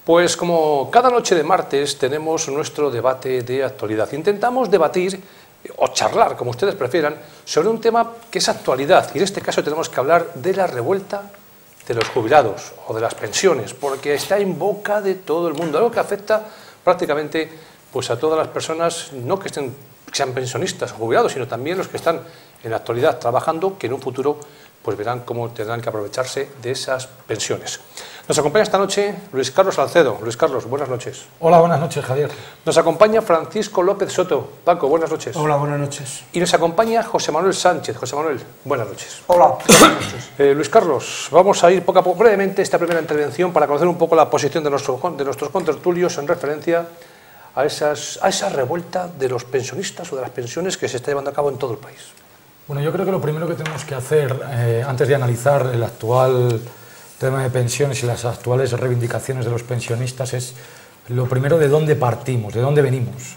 Pues como cada noche de martes tenemos nuestro debate de actualidad. Intentamos debatir o charlar, como ustedes prefieran, sobre un tema que es actualidad. Y en este caso tenemos que hablar de la revuelta de los jubilados o de las pensiones, porque está en boca de todo el mundo, algo que afecta prácticamente pues, a todas las personas, no que sean pensionistas o jubilados, sino también los que están en la actualidad trabajando, que en un futuro pues verán cómo tendrán que aprovecharse de esas pensiones. Nos acompaña esta noche Luis Carlos Salcedo. Luis Carlos, buenas noches. Hola, buenas noches, Javier. Nos acompaña Francisco López Soto. Paco, buenas noches. Hola, buenas noches. Y nos acompaña José Manuel Sánchez. José Manuel, buenas noches. Hola, buenas noches. Luis Carlos, vamos a ir poco a poco brevemente esta primera intervención para conocer un poco la posición de nuestros contertulios en referencia a esa revuelta de los pensionistas o de las pensiones que se está llevando a cabo en todo el país. Bueno, yo creo que lo primero que tenemos que hacer, antes de analizar el actual tema de pensiones y las actuales reivindicaciones de los pensionistas, es lo primero de dónde partimos, de dónde venimos.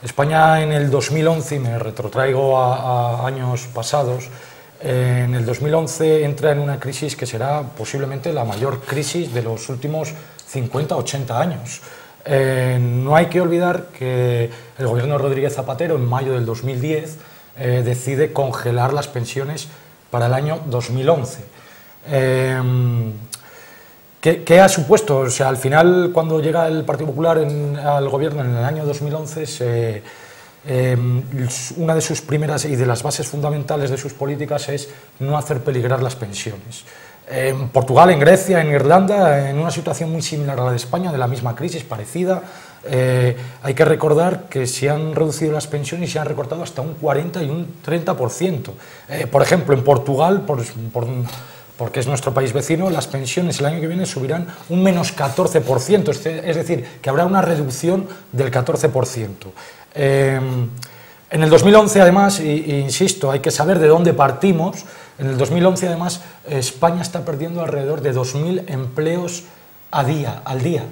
España en el 2011, y me retrotraigo a años pasados, en el 2011 entra en una crisis que será posiblemente la mayor crisis de los últimos 50-80 años. No hay que olvidar que el gobierno de Rodríguez Zapatero, en mayo del 2010, decide congelar las pensiones para el año 2011. ¿Qué ha supuesto? O sea, al final, cuando llega el Partido Popular al gobierno en el año 2011, una de sus primeras y de las bases fundamentales de sus políticas es no hacer peligrar las pensiones. En Portugal, en Grecia, en Irlanda, en una situación muy similar a la de España, de la misma crisis, parecida, hay que recordar que se han reducido las pensiones y se han recortado hasta un 40 y un 30%. Por ejemplo, en Portugal, porque es nuestro país vecino, las pensiones el año que viene subirán un menos 14%, es decir, que habrá una reducción del 14%. En el 2011, además, insisto, hay que saber de dónde partimos. En el 2011, además, España está perdiendo alrededor de 2.000 empleos al día.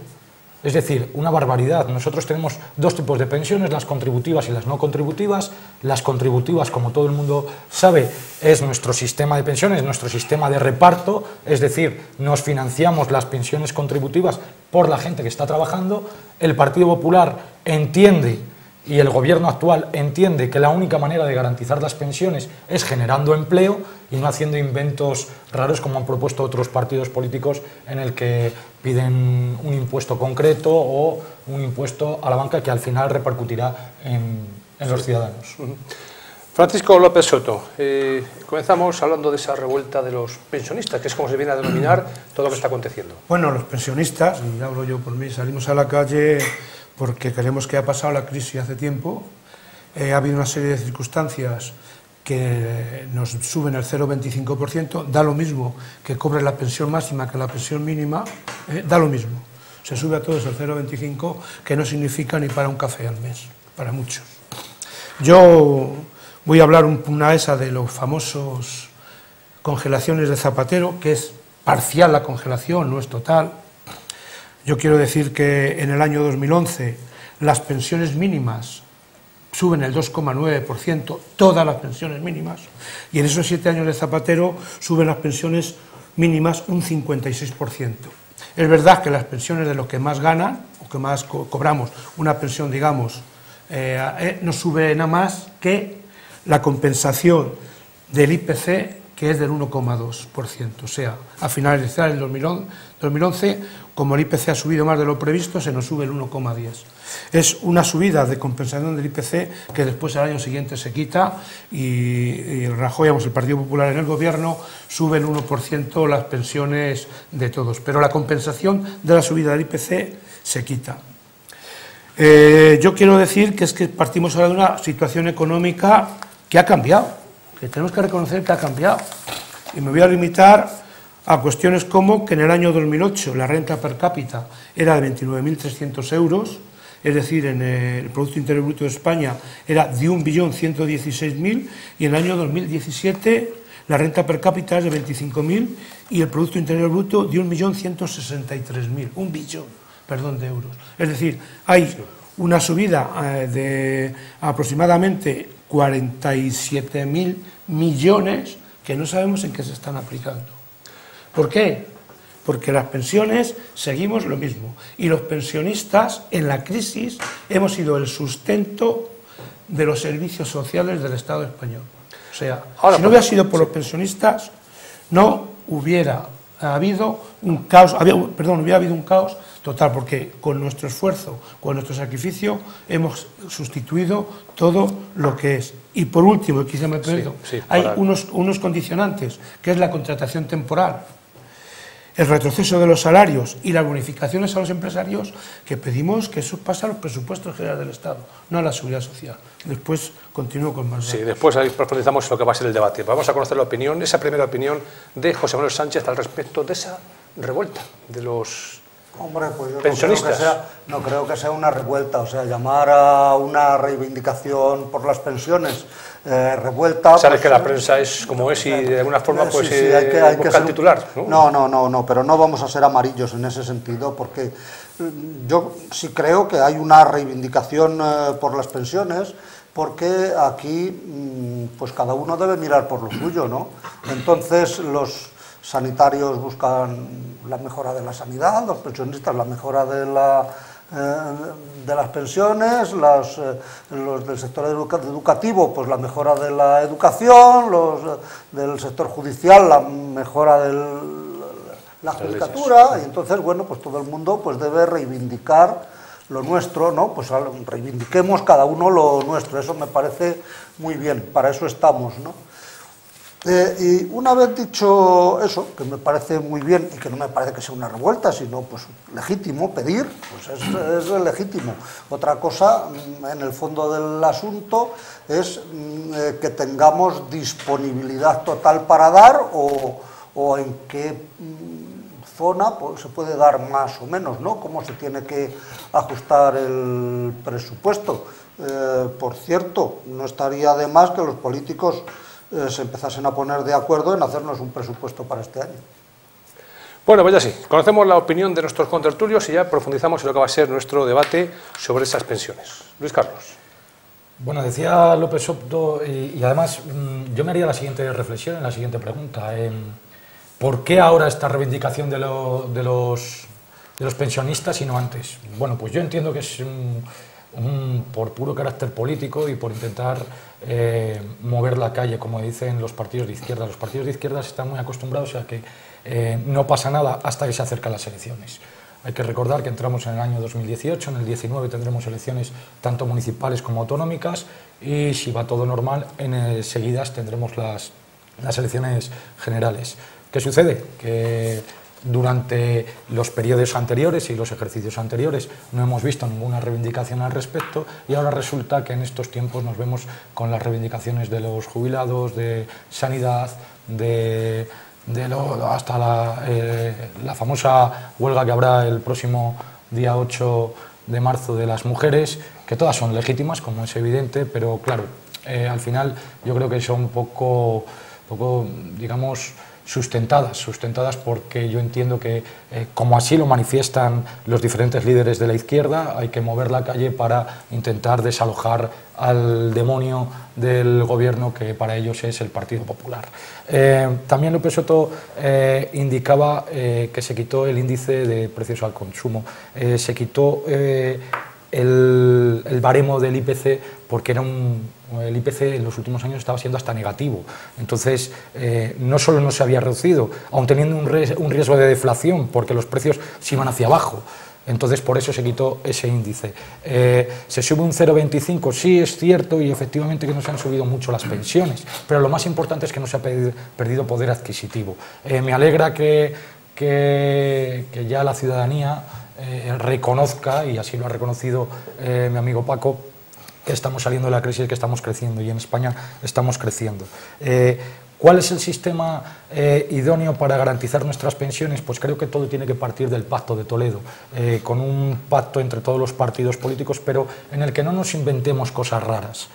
Es decir, una barbaridad. Nosotros tenemos dos tipos de pensiones, las contributivas y las no contributivas. Las contributivas, como todo el mundo sabe, es nuestro sistema de pensiones, nuestro sistema de reparto, es decir, nos financiamos las pensiones contributivas por la gente que está trabajando. El Partido Popular entiende, y el gobierno actual entiende, que la única manera de garantizar las pensiones es generando empleo y no haciendo inventos raros como han propuesto otros partidos políticos en el que piden un impuesto concreto o un impuesto a la banca que al final repercutirá en los ciudadanos. Francisco López Soto, comenzamos hablando de esa revuelta de los pensionistas, que es como se viene a denominar todo lo que está aconteciendo. Bueno, los pensionistas, y hablo yo por mí, salimos a la calle porque creemos que ha pasado la crisis hace tiempo. Ha habido una serie de circunstancias que nos suben el 0,25%, da lo mismo que cobre la pensión máxima que la pensión mínima, da lo mismo. Se sube a todos el 0,25%, que no significa ni para un café al mes, para muchos. Yo voy a hablar una esa de los famosos congelaciones de Zapatero, que es parcial la congelación, no es total. Yo quiero decir que en el año 2011 las pensiones mínimas suben el 2,9%, todas las pensiones mínimas, y en esos 7 años de Zapatero suben las pensiones mínimas un 56%. Es verdad que las pensiones de los que más ganan, o que más cobramos, una pensión, digamos, no sube nada más que la compensación del IPC, que es del 1,2%. O sea, a finalizar el 2011, como el IPC ha subido más de lo previsto, se nos sube el 1,10%. Es una subida de compensación del IPC que después al año siguiente se quita y Rajoy, el Partido Popular en el gobierno, sube el 1% las pensiones de todos. Pero la compensación de la subida del IPC se quita. Yo quiero decir que es que partimos ahora de una situación económica que ha cambiado, que tenemos que reconocer que ha cambiado. Y me voy a limitar a cuestiones como que en el año 2008 la renta per cápita era de 29.300 euros, es decir, en el Producto Interior Bruto de España era de 1.116.000, y en el año 2017 la renta per cápita es de 25.000 y el Producto Interior Bruto de 1.163.000, 1 billón, perdón, de euros. Es decir, hay una subida de aproximadamente 47.000 millones que no sabemos en qué se están aplicando. ¿Por qué? porque las pensiones seguimos lo mismo. Y los pensionistas, en la crisis, hemos sido el sustento de los servicios sociales del Estado español. O sea, si no hubiera sido por los pensionistas, no hubiera habido un caos, hubiera habido un caos total, porque con nuestro esfuerzo, con nuestro sacrificio, hemos sustituido todo lo que es. Y por último, y quizá me pierdo, hay unos condicionantes, que es la contratación temporal, el retroceso de los salarios y las bonificaciones a los empresarios, que pedimos que eso pase a los presupuestos generales del Estado, no a la seguridad social. Después continúo con más. Sí, después ahí profundizamos en lo que va a ser el debate. Vamos a conocer la opinión, esa primera opinión de José Manuel Sánchez al respecto de esa revuelta de los pensionistas. No creo que sea una revuelta, o sea, llamar a una reivindicación por las pensiones revuelta... Sabes que la prensa es como es y de alguna forma pues hay busca el titular, ¿no? No, pero no vamos a ser amarillos en ese sentido, porque yo sí creo que hay una reivindicación por las pensiones, porque aquí pues cada uno debe mirar por lo suyo, ¿no? Entonces los sanitarios buscan la mejora de la sanidad, los pensionistas la mejora de las pensiones, los del sector educativo pues la mejora de la educación, los del sector judicial la mejora de la judicatura, y entonces bueno, pues todo el mundo pues debe reivindicar lo nuestro, ¿no? Pues reivindiquemos cada uno lo nuestro, eso me parece muy bien, para eso estamos, ¿no? Y una vez dicho eso, que me parece muy bien y que no me parece que sea una revuelta, sino pues legítimo pedir, pues es legítimo. Otra cosa, en el fondo del asunto, es que tengamos disponibilidad total para dar o en qué zona pues, se puede dar más o menos, ¿no? Cómo se tiene que ajustar el presupuesto. Por cierto, no estaría de más que los políticos se empezasen a poner de acuerdo en hacernos un presupuesto para este año. Bueno, pues ya sí, conocemos la opinión de nuestros contertulios y ya profundizamos en lo que va a ser nuestro debate sobre esas pensiones. Luis Carlos. Bueno, decía López Soto, y además yo me haría la siguiente reflexión, la siguiente pregunta. ¿Por qué ahora esta reivindicación de los pensionistas y no antes? Bueno, pues yo entiendo que es por puro carácter político y por intentar mover la calle, como dicen los partidos de izquierda. Los partidos de izquierda están muy acostumbrados a que no pasa nada hasta que se acercan las elecciones. Hay que recordar que entramos en el año 2018, en el 19 tendremos elecciones tanto municipales como autonómicas y si va todo normal, seguidas tendremos las elecciones generales. ¿Qué sucede? Que durante los periodos anteriores y los ejercicios anteriores no hemos visto ninguna reivindicación al respecto y ahora resulta que en estos tiempos nos vemos con las reivindicaciones de los jubilados, de sanidad, hasta la famosa huelga que habrá el próximo día 8 de marzo de las mujeres, que todas son legítimas, como es evidente, pero claro, al final yo creo que son poco digamos, sustentadas porque yo entiendo que, como así lo manifiestan los diferentes líderes de la izquierda, hay que mover la calle para intentar desalojar al demonio del gobierno que para ellos es el Partido Popular. También López Soto indicaba que se quitó el índice de precios al consumo, se quitó el baremo del IPC porque el IPC en los últimos años estaba siendo hasta negativo. Entonces, no solo no se había reducido, aun teniendo un riesgo de deflación, porque los precios se iban hacia abajo. Entonces, por eso se quitó ese índice. Se sube un 0,25, sí es cierto, y efectivamente que no se han subido mucho las pensiones, pero lo más importante es que no se ha perdido poder adquisitivo. Me alegra que ya la ciudadanía reconozca, y así lo ha reconocido mi amigo Paco, que estamos saliendo de la crisis y que estamos creciendo, y en España estamos creciendo. ¿Cuál es el sistema idóneo para garantizar nuestras pensiones? Pues creo que todo tiene que partir del Pacto de Toledo, con un pacto entre todos los partidos políticos, pero en el que no nos inventemos cosas raras.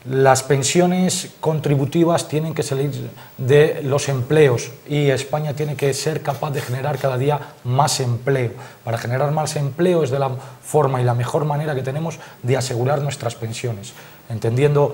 Las pensiones contributivas tienen que salir de los empleos y España tiene que ser capaz de generar cada día más empleo. Para generar más empleo es de la forma y la mejor manera que tenemos de asegurar nuestras pensiones. entendiendo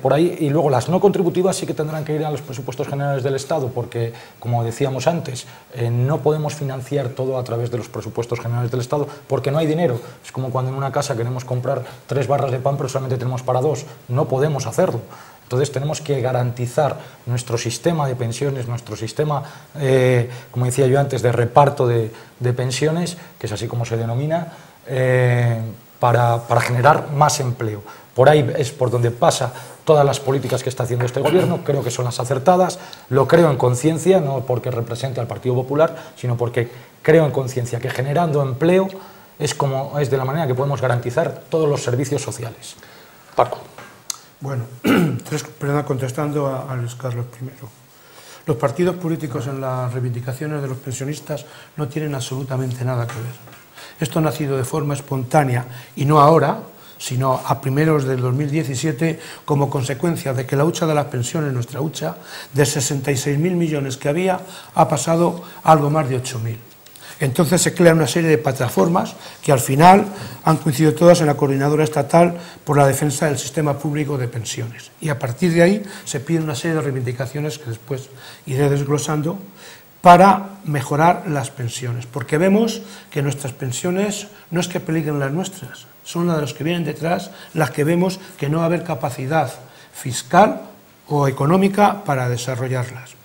por ahí. Y luego las no contributivas sí que tendrán que ir a los presupuestos generales del Estado, porque, como decíamos antes, no podemos financiar todo a través de los presupuestos generales del Estado, porque no hay dinero. Es como cuando en una casa queremos comprar 3 barras de pan, pero solamente tenemos para 2. No podemos hacerlo. Entonces tenemos que garantizar nuestro sistema de pensiones, nuestro sistema, como decía yo antes, de reparto de pensiones, que es así como se denomina, para generar más empleo. Por ahí es por donde pasa todas las políticas que está haciendo este gobierno. Creo que son las acertadas, lo creo en conciencia, no porque represente al Partido Popular, sino porque creo en conciencia que generando empleo es de la manera que podemos garantizar todos los servicios sociales. Paco. Bueno, contestando a Luis Carlos I. Los partidos políticos en las reivindicaciones de los pensionistas no tienen absolutamente nada que ver. Esto ha nacido de forma espontánea y no ahora, sino a primeros del 2017, como consecuencia de que la hucha de las pensiones, nuestra hucha, de 66.000 millones que había, ha pasado a algo más de 8.000. Entonces se crea una serie de plataformas que al final han coincidido todas en la Coordinadora Estatal por la defensa del sistema público de pensiones. Y a partir de ahí se piden una serie de reivindicaciones que después iré desglosando para mejorar las pensiones, porque vemos que nuestras pensiones no es que peligren las nuestras, son las de los que vienen detrás, las que vemos que no va a haber capacidad fiscal o económica para desarrollarlas.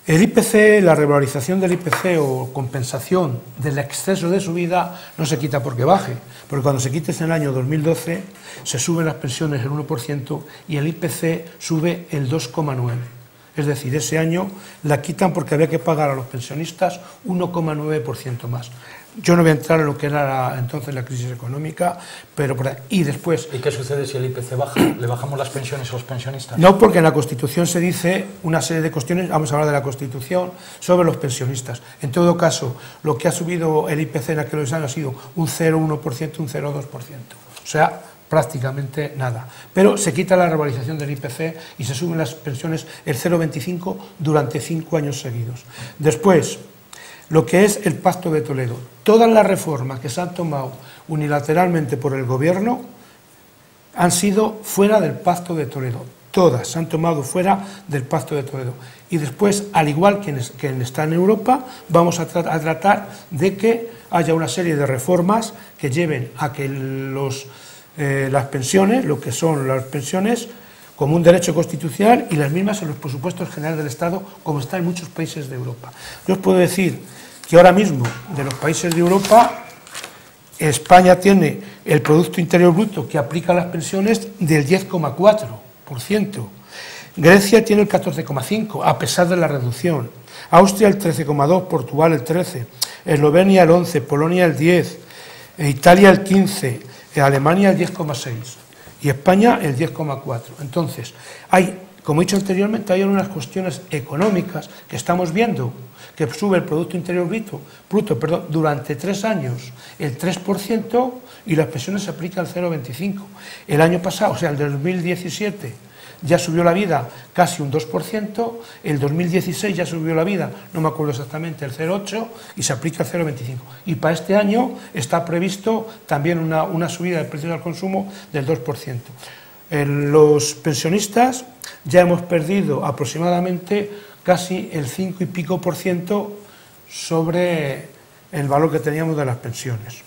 El IPC, la revalorización del IPC o compensación del exceso de subida no se quita porque baje, porque cuando se quite en el año 2012 se suben las pensiones el 1% y el IPC sube el 2,9%. Es decir, ese año la quitan porque había que pagar a los pensionistas 1,9% más. Yo no voy a entrar en lo que era entonces la crisis económica, pero por ahí. Y después... ¿Y qué sucede si el IPC baja? ¿Le bajamos las pensiones a los pensionistas? No, porque en la Constitución se dice una serie de cuestiones, vamos a hablar de la Constitución, sobre los pensionistas. En todo caso, lo que ha subido el IPC en aquellos años ha sido un 0,1%, un 0,2%. O sea, prácticamente nada. Pero se quita la revalorización del IPC y se suben las pensiones el 0,25 durante 5 años seguidos. Después, lo que es el Pacto de Toledo. Todas las reformas que se han tomado unilateralmente por el gobierno han sido fuera del Pacto de Toledo. Todas se han tomado fuera del Pacto de Toledo. Y después, al igual que está en Europa, vamos a tratar de que haya una serie de reformas que lleven a que las pensiones, lo que son las pensiones, como un derecho constitucional y las mismas en los presupuestos generales del Estado, como está en muchos países de Europa. Yo os puedo decir que ahora mismo, de los países de Europa, España tiene el Producto Interior Bruto que aplica a las pensiones del 10,4%. Grecia tiene el 14,5%, a pesar de la reducción. Austria el 13,2%, Portugal el 13%, Eslovenia el 11%, Polonia el 10%, Italia el 15%, Alemania el 10,6% y España el 10,4%. Entonces, como he dicho anteriormente, hay unas cuestiones económicas que estamos viendo, que sube el Producto Interior Bruto durante 3 años el 3% y las pensiones se aplican al 0,25%. El año pasado, o sea, el de 2017, ya subió la vida casi un 2%, el 2016 ya subió la vida, no me acuerdo exactamente, el 0,8% y se aplica el 0,25%. Y para este año está previsto también una subida del precio al consumo del 2%. Los pensionistas ya hemos perdido aproximadamente casi el 5 y pico % sobre el valor que teníamos de las pensiones.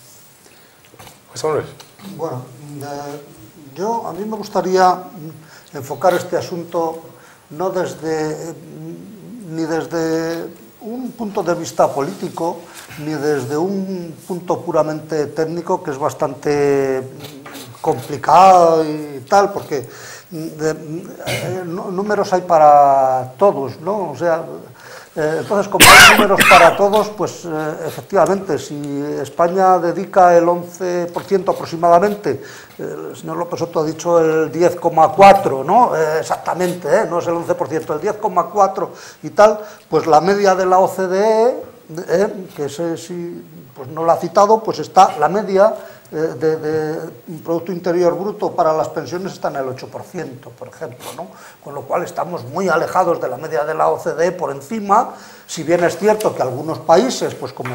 Bueno, a mí me gustaría enfocar este asunto ni desde un punto de vista político, ni desde un punto puramente técnico, que es bastante complicado y tal, porque números hay para todos, ¿no? O sea, entonces, como hay números para todos, pues efectivamente, si España dedica el 11% aproximadamente, el señor López Soto ha dicho el 10,4%, ¿no? Exactamente, no es el 11%, el 10,4% y tal, pues la media de la OCDE, que si pues no la ha citado, pues está la media de Producto Interior Bruto para las pensiones está en el 8%, por ejemplo, ¿no? Con lo cual estamos muy alejados de la media de la OCDE por encima, si bien es cierto que algunos países, pues como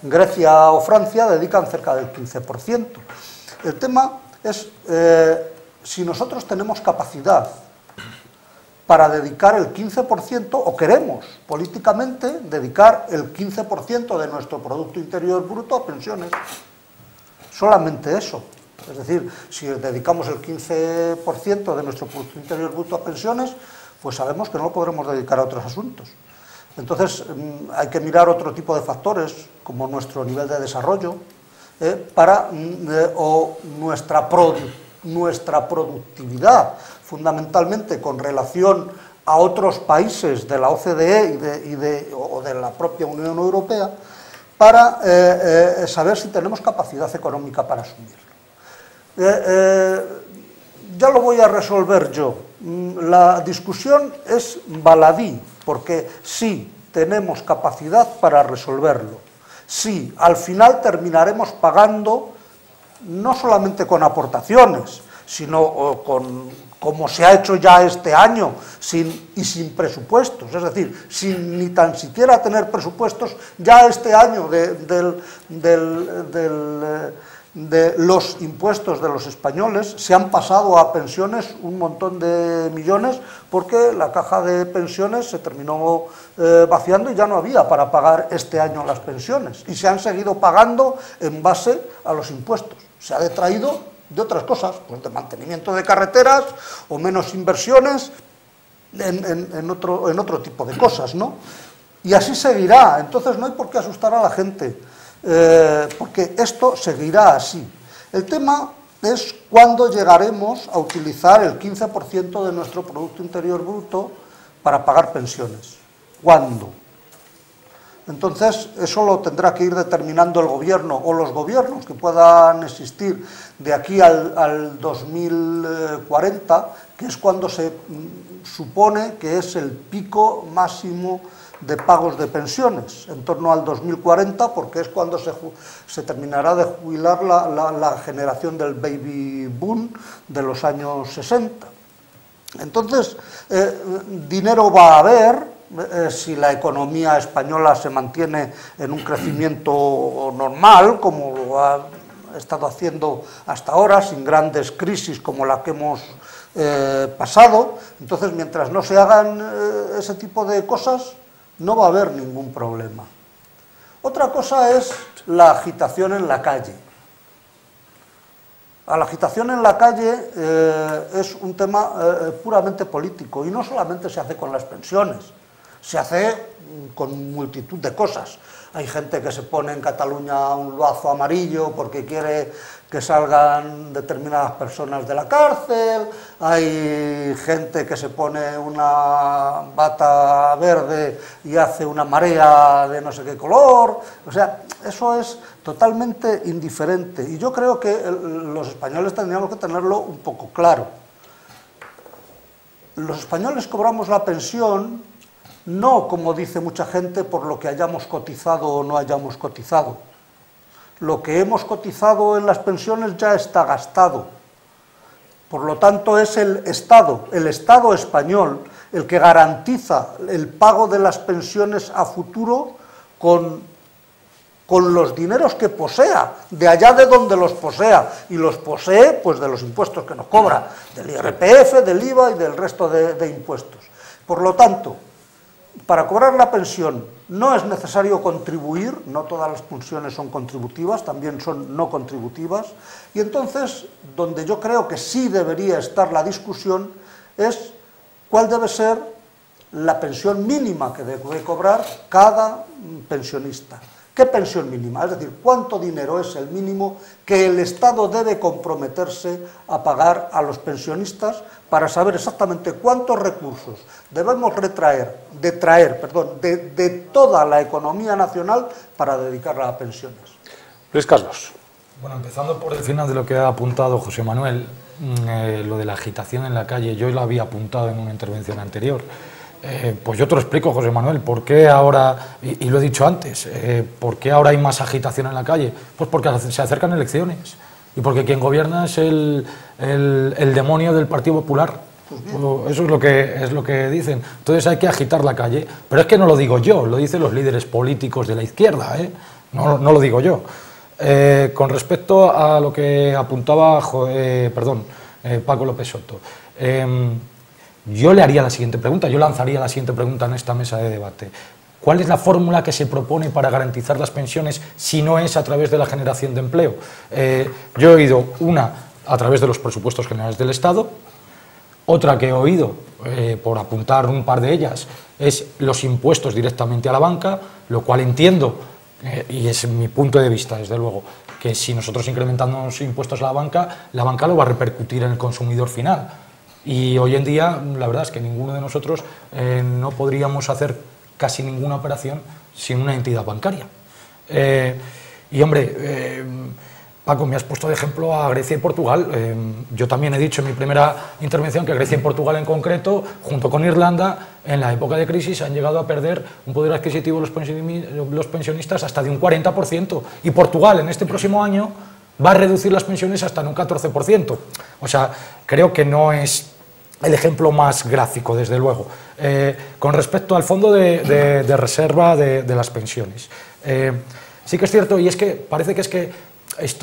Grecia o Francia, dedican cerca del 15%. El tema es si nosotros tenemos capacidad para dedicar el 15%, o queremos políticamente dedicar el 15% de nuestro Producto Interior Bruto a pensiones. Solamente eso. Es decir, si dedicamos el 15% de nuestro Producto Interior Bruto a pensiones, pues sabemos que no lo podremos dedicar a otros asuntos. Entonces, hay que mirar otro tipo de factores, como nuestro nivel de desarrollo, o nuestra productividad, fundamentalmente con relación a otros países de la OCDE o de la propia Unión Europea, para saber si tenemos capacidad económica para asumirlo. Ya lo voy a resolver yo. La discusión es baladí, porque sí tenemos capacidad para resolverlo. Sí, al final terminaremos pagando no solamente con aportaciones, sino como se ha hecho ya este año, y sin presupuestos, es decir, sin ni tan siquiera tener presupuestos, ya este año de los impuestos de los españoles se han pasado a pensiones un montón de millones, porque la caja de pensiones se terminó vaciando y ya no había para pagar este año las pensiones, y se han seguido pagando en base a los impuestos. Se ha detraído de otras cosas, pues de mantenimiento de carreteras o menos inversiones en otro tipo de cosas, ¿no? Y así seguirá. Entonces no hay por qué asustar a la gente, porque esto seguirá así. El tema es cuándo llegaremos a utilizar el 15% de nuestro Producto Interior Bruto para pagar pensiones. ¿Cuándo? Entonces, eso lo tendrá que ir determinando el gobierno o los gobiernos que puedan existir de aquí al 2040, que es cuando se supone que es el pico máximo de pagos de pensiones, en torno al 2040, porque es cuando se terminará de jubilar la generación del baby boom de los años 60. Entonces, dinero va a haber. Si la economía española se mantiene en un crecimiento normal, como lo ha estado haciendo hasta ahora, sin grandes crisis como la que hemos pasado, entonces mientras no se hagan ese tipo de cosas, no va a haber ningún problema. Otra cosa es la agitación en la calle. La agitación en la calle es un tema puramente político, y no solamente se hace con las pensiones. Se hace con multitud de cosas. Hay gente que se pone en Cataluña un lazo amarillo porque quiere que salgan determinadas personas de la cárcel, hay gente que se pone una bata verde y hace una marea de no sé qué color. O sea, eso es totalmente indiferente, y yo creo que los españoles tendríamos que tenerlo un poco claro. Los españoles cobramos la pensión no, como dice mucha gente, por lo que hayamos cotizado o no hayamos cotizado. Lo que hemos cotizado en las pensiones ya está gastado. Por lo tanto, es el Estado español, el que garantiza el pago de las pensiones a futuro con los dineros que posea, de allá de donde los posea, y los posee pues de los impuestos que nos cobra, del IRPF, del IVA y del resto de impuestos. Por lo tanto, para cobrar la pensión no es necesario contribuir, no todas las pensiones son contributivas, también son no contributivas, y entonces donde yo creo que sí debería estar la discusión es cuál debe ser la pensión mínima que debe cobrar cada pensionista. ¿Qué pensión mínima? Es decir, ¿cuánto dinero es el mínimo que el Estado debe comprometerse a pagar a los pensionistas para saber exactamente cuántos recursos debemos de toda la economía nacional para dedicarla a pensiones? Luis Carlos. Bueno, empezando por el final de lo que ha apuntado José Manuel, lo de la agitación en la calle, yo lo había apuntado en una intervención anterior. Pues yo te lo explico, José Manuel, ¿por qué ahora, y lo he dicho antes, por qué ahora hay más agitación en la calle? Pues porque se acercan elecciones y porque quien gobierna es el demonio del Partido Popular. Eso es lo que dicen. Entonces hay que agitar la calle, pero es que no lo digo yo, lo dicen los líderes políticos de la izquierda, no lo digo yo. Con respecto a lo que apuntaba Paco López Soto. Yo le haría la siguiente pregunta, yo lanzaría la siguiente pregunta en esta mesa de debate. ¿Cuál es la fórmula que se propone para garantizar las pensiones si no es a través de la generación de empleo? Yo he oído una a través de los presupuestos generales del Estado, otra que he oído, por apuntar un par de ellas, es los impuestos directamente a la banca, lo cual entiendo, y es mi punto de vista, desde luego, que si nosotros incrementamos impuestos a la banca lo va a repercutir en el consumidor final. Y hoy en día, la verdad es que ninguno de nosotros no podríamos hacer casi ninguna operación sin una entidad bancaria. Y hombre, Paco, me has puesto de ejemplo a Grecia y Portugal. Yo también he dicho en mi primera intervención que Grecia y Portugal en concreto, junto con Irlanda, en la época de crisis han llegado a perder un poder adquisitivo los pensionistas hasta de un 40%. Y Portugal en este próximo año va a reducir las pensiones hasta en un 14%. O sea, creo que no es el ejemplo más gráfico, desde luego. Con respecto al fondo de reserva de las pensiones, sí que es cierto, y es que parece que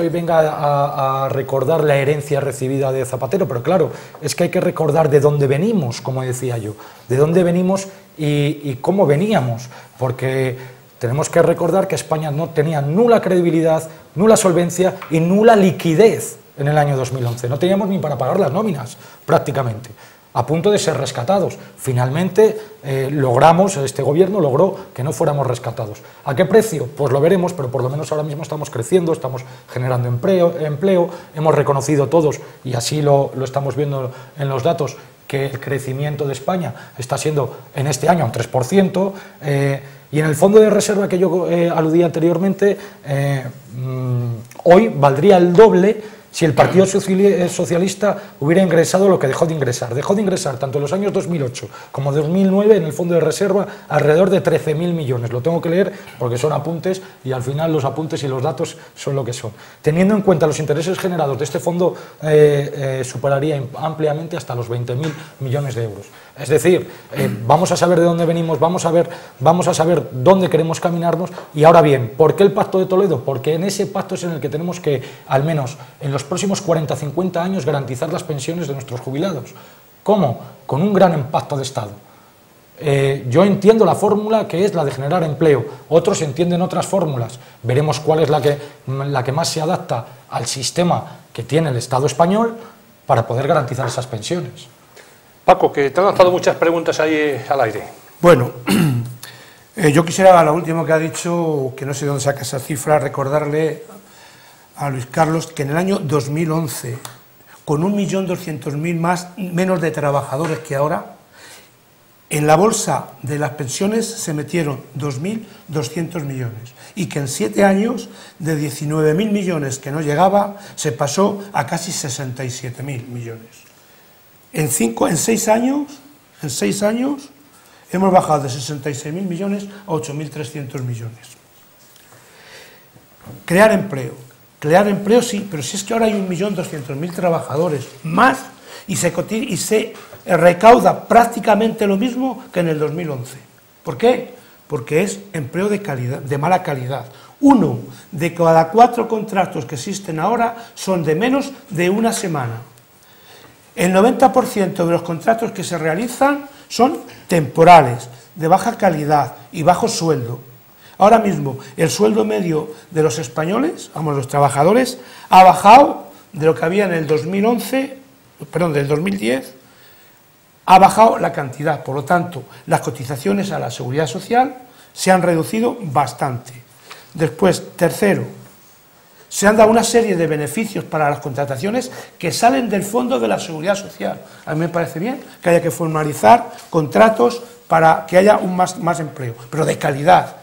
venga a recordar la herencia recibida de Zapatero, pero claro, es que hay que recordar de dónde venimos, como decía yo, de dónde venimos y cómo veníamos, porque tenemos que recordar que España no tenía nula credibilidad, nula solvencia y nula liquidez en el año 2011. No teníamos ni para pagar las nóminas, prácticamente, a punto de ser rescatados. Finalmente este gobierno logró que no fuéramos rescatados. ¿A qué precio? Pues lo veremos, pero por lo menos ahora mismo estamos creciendo, estamos generando empleo, hemos reconocido todos, y así lo estamos viendo en los datos, que el crecimiento de España está siendo en este año un 3%, y en el fondo de reserva que yo aludí anteriormente, hoy valdría el doble si el Partido Socialista hubiera ingresado lo que dejó de ingresar. Dejó de ingresar tanto en los años 2008 como 2009 en el fondo de reserva alrededor de 13.000 millones. Lo tengo que leer porque son apuntes y al final los apuntes y los datos son lo que son. Teniendo en cuenta los intereses generados de este fondo, superaría ampliamente hasta los 20.000 millones de euros. Es decir, vamos a saber de dónde venimos, vamos a saber dónde queremos caminarnos. Y ahora bien, ¿por qué el Pacto de Toledo? Porque en ese pacto es en el que tenemos que, al menos en los próximos 40-50 años, garantizar las pensiones de nuestros jubilados. ¿Cómo? Con un gran pacto de Estado. Yo entiendo la fórmula que es la de generar empleo, otros entienden otras fórmulas. Veremos cuál es la que más se adapta al sistema que tiene el Estado español para poder garantizar esas pensiones. Paco, que te han lanzado muchas preguntas ahí al aire. Bueno, yo quisiera, a lo último que ha dicho, que no sé de dónde saca esa cifra, recordarle a Luis Carlos que en el año 2011, con 1.200.000 menos de trabajadores que ahora, en la bolsa de las pensiones se metieron 2.200 millones y que en 7 años, de 19.000 millones que no llegaba, se pasó a casi 67.000 millones. En 6 años hemos bajado de 66.000 millones a 8.300 millones. Crear empleo sí, pero si es que ahora hay 1.200.000 trabajadores más y se recauda prácticamente lo mismo que en el 2011. ¿Por qué? Porque es empleo de mala calidad. 1 de cada 4 contratos que existen ahora son de menos de una semana. El 90% de los contratos que se realizan son temporales, de baja calidad y bajo sueldo. Ahora mismo el sueldo medio de los españoles, los trabajadores, ha bajado de lo que había en el 2010, ha bajado la cantidad. Por lo tanto, las cotizaciones a la Seguridad Social se han reducido bastante. Después, tercero, se han dado una serie de beneficios para las contrataciones que salen del Fondo de la Seguridad Social. A mí me parece bien que haya que formalizar contratos para que haya más empleo, pero de calidad.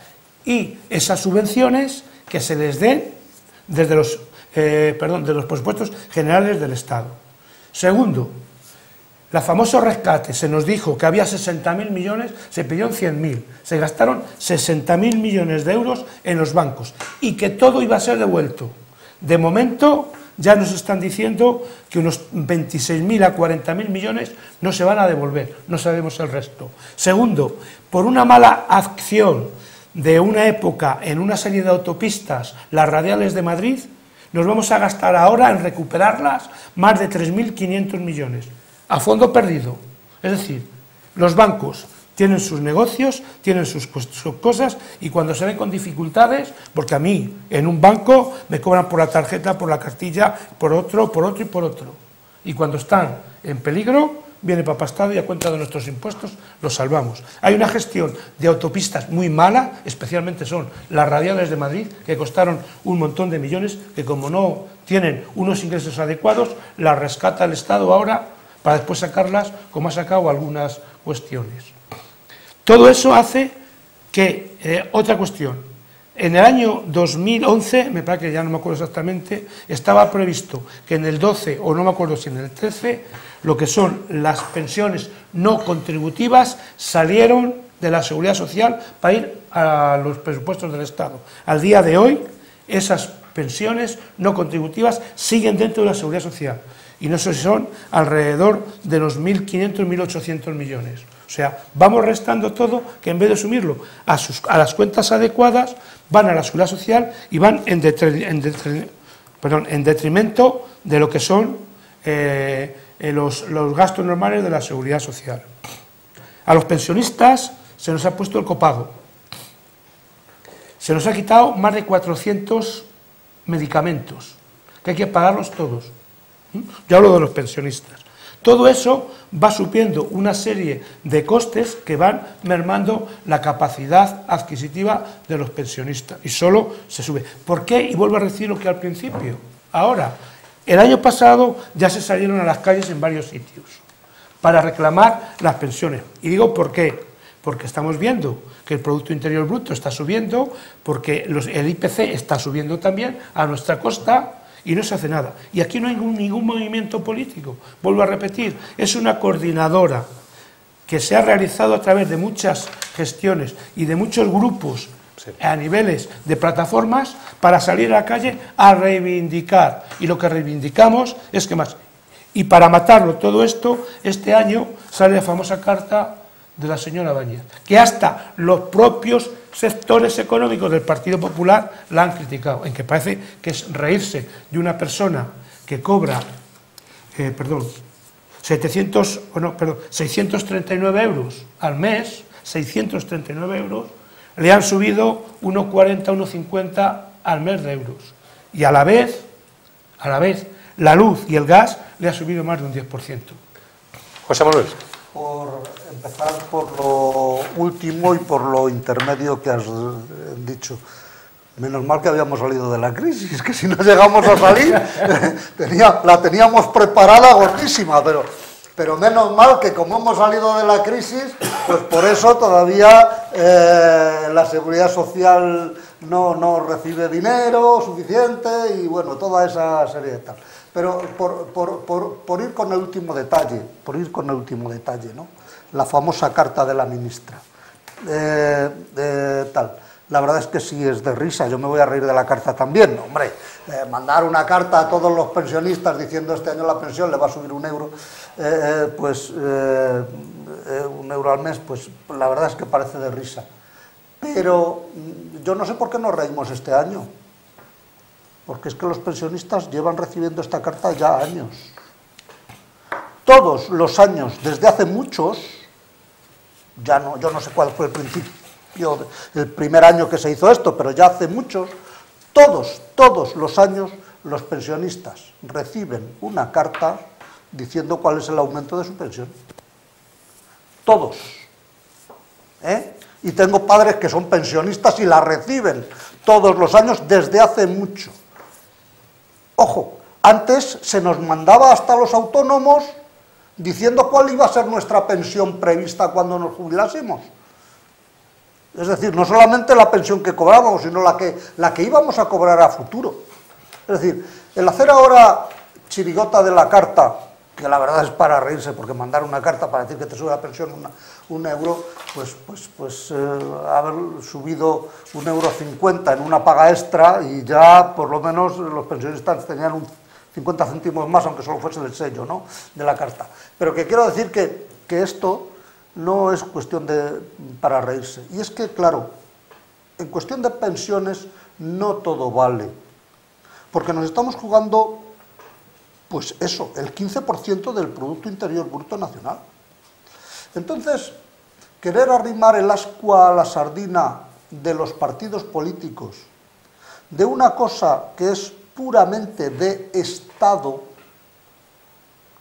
Y esas subvenciones que se les den desde de los presupuestos generales del Estado. Segundo, el famoso rescate. Se nos dijo que había 60.000 millones, se pidieron 100.000. Se gastaron 60.000 millones de euros en los bancos y que todo iba a ser devuelto. De momento ya nos están diciendo que unos 26.000 a 40.000 millones no se van a devolver, no sabemos el resto. Segundo, por una mala acción de una época en una serie de autopistas, las radiales de Madrid, nos vamos a gastar ahora en recuperarlas más de 3.500 millones, a fondo perdido. Es decir, los bancos tienen sus negocios, tienen sus cosas, y cuando se ven con dificultades, porque a mí en un banco me cobran por la tarjeta, por la cartilla, por otro y por otro. Y cuando están en peligro, viene Papá-Estado y a cuenta de nuestros impuestos los salvamos. Hay una gestión de autopistas muy mala, especialmente son las radiales de Madrid, que costaron un montón de millones, que como no tienen unos ingresos adecuados, las rescata el Estado ahora para después sacarlas, como ha sacado algunas cuestiones. Todo eso hace que, otra cuestión, en el año 2011, me parece que ya no me acuerdo exactamente, estaba previsto que en el 12, o no me acuerdo si en el 13, lo que son las pensiones no contributivas salieron de la Seguridad Social para ir a los presupuestos del Estado. Al día de hoy, esas pensiones no contributivas siguen dentro de la Seguridad Social, y no sé si son alrededor de los 1.500, 1.800 millones. O sea, vamos restando todo, que en vez de sumirlo a las cuentas adecuadas, van a la Seguridad Social y van en detrimento de lo que son los gastos normales de la Seguridad Social. A los pensionistas se nos ha puesto el copago. Se nos ha quitado más de 400 medicamentos, que hay que pagarlos todos. Yo hablo de los pensionistas. Todo eso va subiendo una serie de costes que van mermando la capacidad adquisitiva de los pensionistas, y solo se sube. ¿Por qué? Y vuelvo a decir lo que al principio. Ahora, el año pasado ya se salieron a las calles en varios sitios para reclamar las pensiones. Y digo ¿por qué? Porque estamos viendo que el Producto Interior Bruto está subiendo, porque el IPC está subiendo también a nuestra costa, y no se hace nada. Y aquí no hay ningún movimiento político. Vuelvo a repetir, es una coordinadora que se ha realizado a través de muchas gestiones y de muchos grupos a niveles de plataformas para salir a la calle a reivindicar. Y lo que reivindicamos es que más. Y para matarlo todo esto, este año sale la famosa carta de la señora Bañez, que hasta los propios sectores económicos del Partido Popular la han criticado, en que parece que es reírse de una persona que cobra 639 euros al mes, 639 euros, le han subido 1,40, 1,50 al mes de euros, y a la vez, la luz y el gas le ha subido más de un 10%. José Manuel. Por empezar por lo último y por lo intermedio que has dicho. Menos mal que habíamos salido de la crisis, que si no llegamos a salir, la teníamos preparada gordísima, pero menos mal que como hemos salido de la crisis, pues por eso todavía la Seguridad Social no recibe dinero suficiente, y bueno, toda esa serie de tal. Pero por ir con el último detalle, ¿no? La famosa carta de la ministra, la verdad es que sí es de risa. Yo me voy a reír de la carta también, hombre. Mandar una carta a todos los pensionistas diciendo este año la pensión le va a subir €1, €1 al mes, pues la verdad es que parece de risa. Pero yo no sé por qué nos reímos este año. Porque es que los pensionistas llevan recibiendo esta carta ya años. Todos los años, desde hace muchos, yo no sé cuál fue el principio, el primer año que se hizo esto, pero ya hace muchos, todos los años los pensionistas reciben una carta diciendo cuál es el aumento de su pensión. Todos. Y tengo padres que son pensionistas y la reciben todos los años desde hace mucho. Ojo, antes se nos mandaba hasta los autónomos diciendo cuál iba a ser nuestra pensión prevista cuando nos jubilásemos. Es decir, no solamente la pensión que cobrábamos, sino la que íbamos a cobrar a futuro. Es decir, el hacer ahora chirigota de la carta, que la verdad es para reírse, porque mandar una carta para decir que te sube la pensión €1, pues haber subido €1,50 en una paga extra, y ya por lo menos los pensionistas tenían un 50 céntimos más, aunque solo fuese del sello, ¿no?, de la carta. Pero que quiero decir que esto no es cuestión para reírse. Y es que, claro, en cuestión de pensiones no todo vale. porque nos estamos jugando, pues eso, el 15% del Producto Interior Bruto Nacional. Entonces, querer arrimar el ascua a la sardina de los partidos políticos, de una cosa que es puramente de Estado,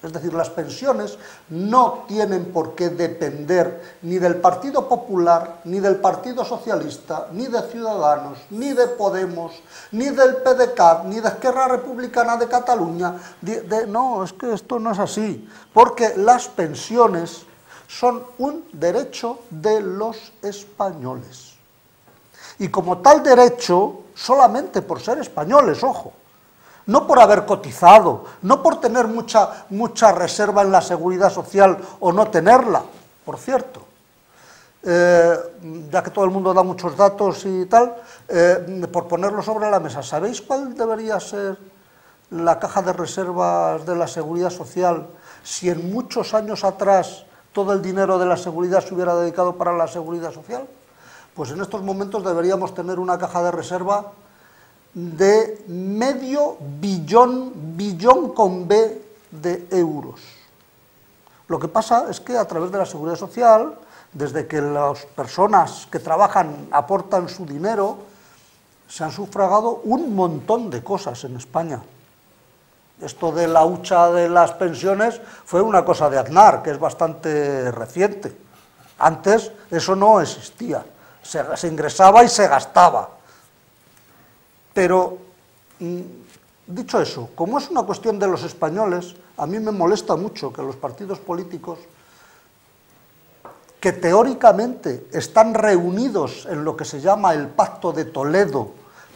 es decir, las pensiones no tienen por qué depender ni del Partido Popular, ni del Partido Socialista, ni de Ciudadanos, ni de Podemos, ni del PDeCAT, ni de Esquerra Republicana de Cataluña. No, es que esto no es así, porque las pensiones son un derecho de los españoles. Y como tal derecho, solamente por ser españoles, ojo, no por haber cotizado, no por tener mucha reserva en la seguridad social o no tenerla, por cierto. Ya que todo el mundo da muchos datos y tal, por ponerlo sobre la mesa, ¿sabéis cuál debería ser la caja de reservas de la seguridad social si en muchos años atrás todo el dinero de la seguridad se hubiera dedicado para la seguridad social? Pues en estos momentos deberíamos tener una caja de reserva de medio billón con B de euros. Lo que pasa es que a través de la seguridad social, desde que las personas que trabajan aportan su dinero, se han sufragado un montón de cosas en España. Esto de la hucha de las pensiones fue una cosa de Aznar, que es bastante reciente. Antes eso no existía, se ingresaba y se gastaba. Pero, dicho eso, como es una cuestión de los españoles, a mí me molesta mucho que los partidos políticos, que teóricamente están reunidos en lo que se llama el Pacto de Toledo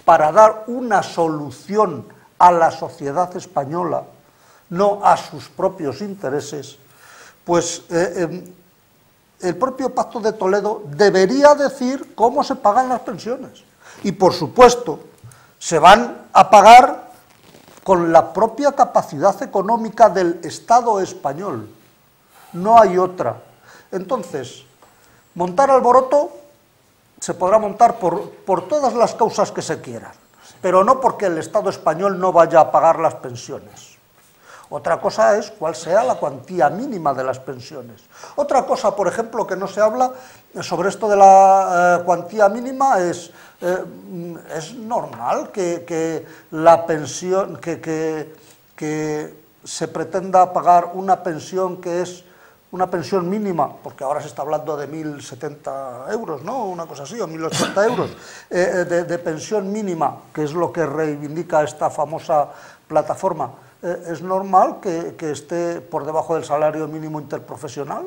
para dar una solución a la sociedad española, no a sus propios intereses, pues el propio Pacto de Toledo debería decir cómo se pagan las pensiones. Y, por supuesto, se van a pagar con la propia capacidad económica del Estado español. No hay otra. Entonces, montar alboroto se podrá montar por todas las causas que se quieran, pero no porque el Estado español no vaya a pagar las pensiones. Otra cosa es cuál sea la cuantía mínima de las pensiones. Otra cosa, por ejemplo, que no se habla sobre esto de la cuantía mínima es normal que la pensión, que se pretenda pagar una pensión que es una pensión mínima, porque ahora se está hablando de 1.070 euros, ¿no? Una cosa así, o 1.080 euros, de pensión mínima, que es lo que reivindica esta famosa plataforma. ¿Es normal que esté por debajo del salario mínimo interprofesional?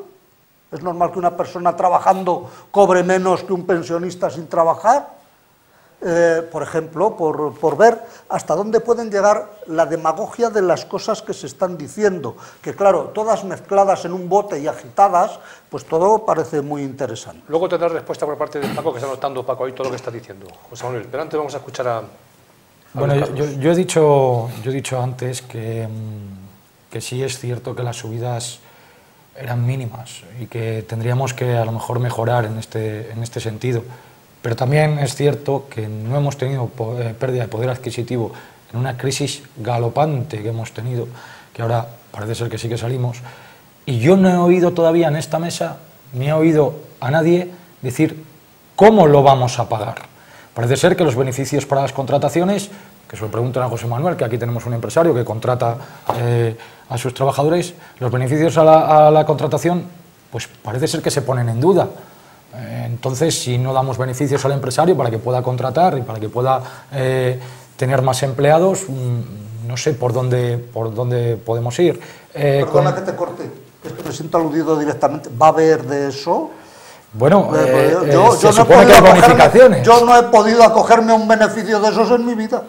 ¿Es normal que una persona trabajando cobre menos que un pensionista sin trabajar? Por ejemplo, por ver hasta dónde pueden llegar la demagogia de las cosas que se están diciendo, que claro, todas mezcladas en un bote y agitadas, pues todo parece muy interesante. Luego tendrá respuesta por parte de Paco, que está anotando, Paco, ahí todo lo que está diciendo José Manuel, pero antes vamos a escuchar a bueno, yo he dicho antes que sí es cierto que las subidas eran mínimas y que tendríamos que a lo mejor mejorar en este sentido. Pero también es cierto que no hemos tenido pérdida de poder adquisitivo en una crisis galopante que hemos tenido, que ahora parece ser que sí que salimos, y yo no he oído todavía en esta mesa, ni he oído a nadie decir cómo lo vamos a pagar. Parece ser que los beneficios para las contrataciones, que se lo preguntan a José Manuel, que aquí tenemos un empresario que contrata a sus trabajadores, los beneficios a la contratación, pues parece ser que se ponen en duda. Entonces, si no damos beneficios al empresario para que pueda contratar y para que pueda tener más empleados, no sé por dónde podemos ir. Perdona que te corte, es que me siento aludido directamente. ¿Va a haber de eso? Bueno, se supone que hay bonificaciones. Yo no he podido acogerme a un beneficio de esos en mi vida.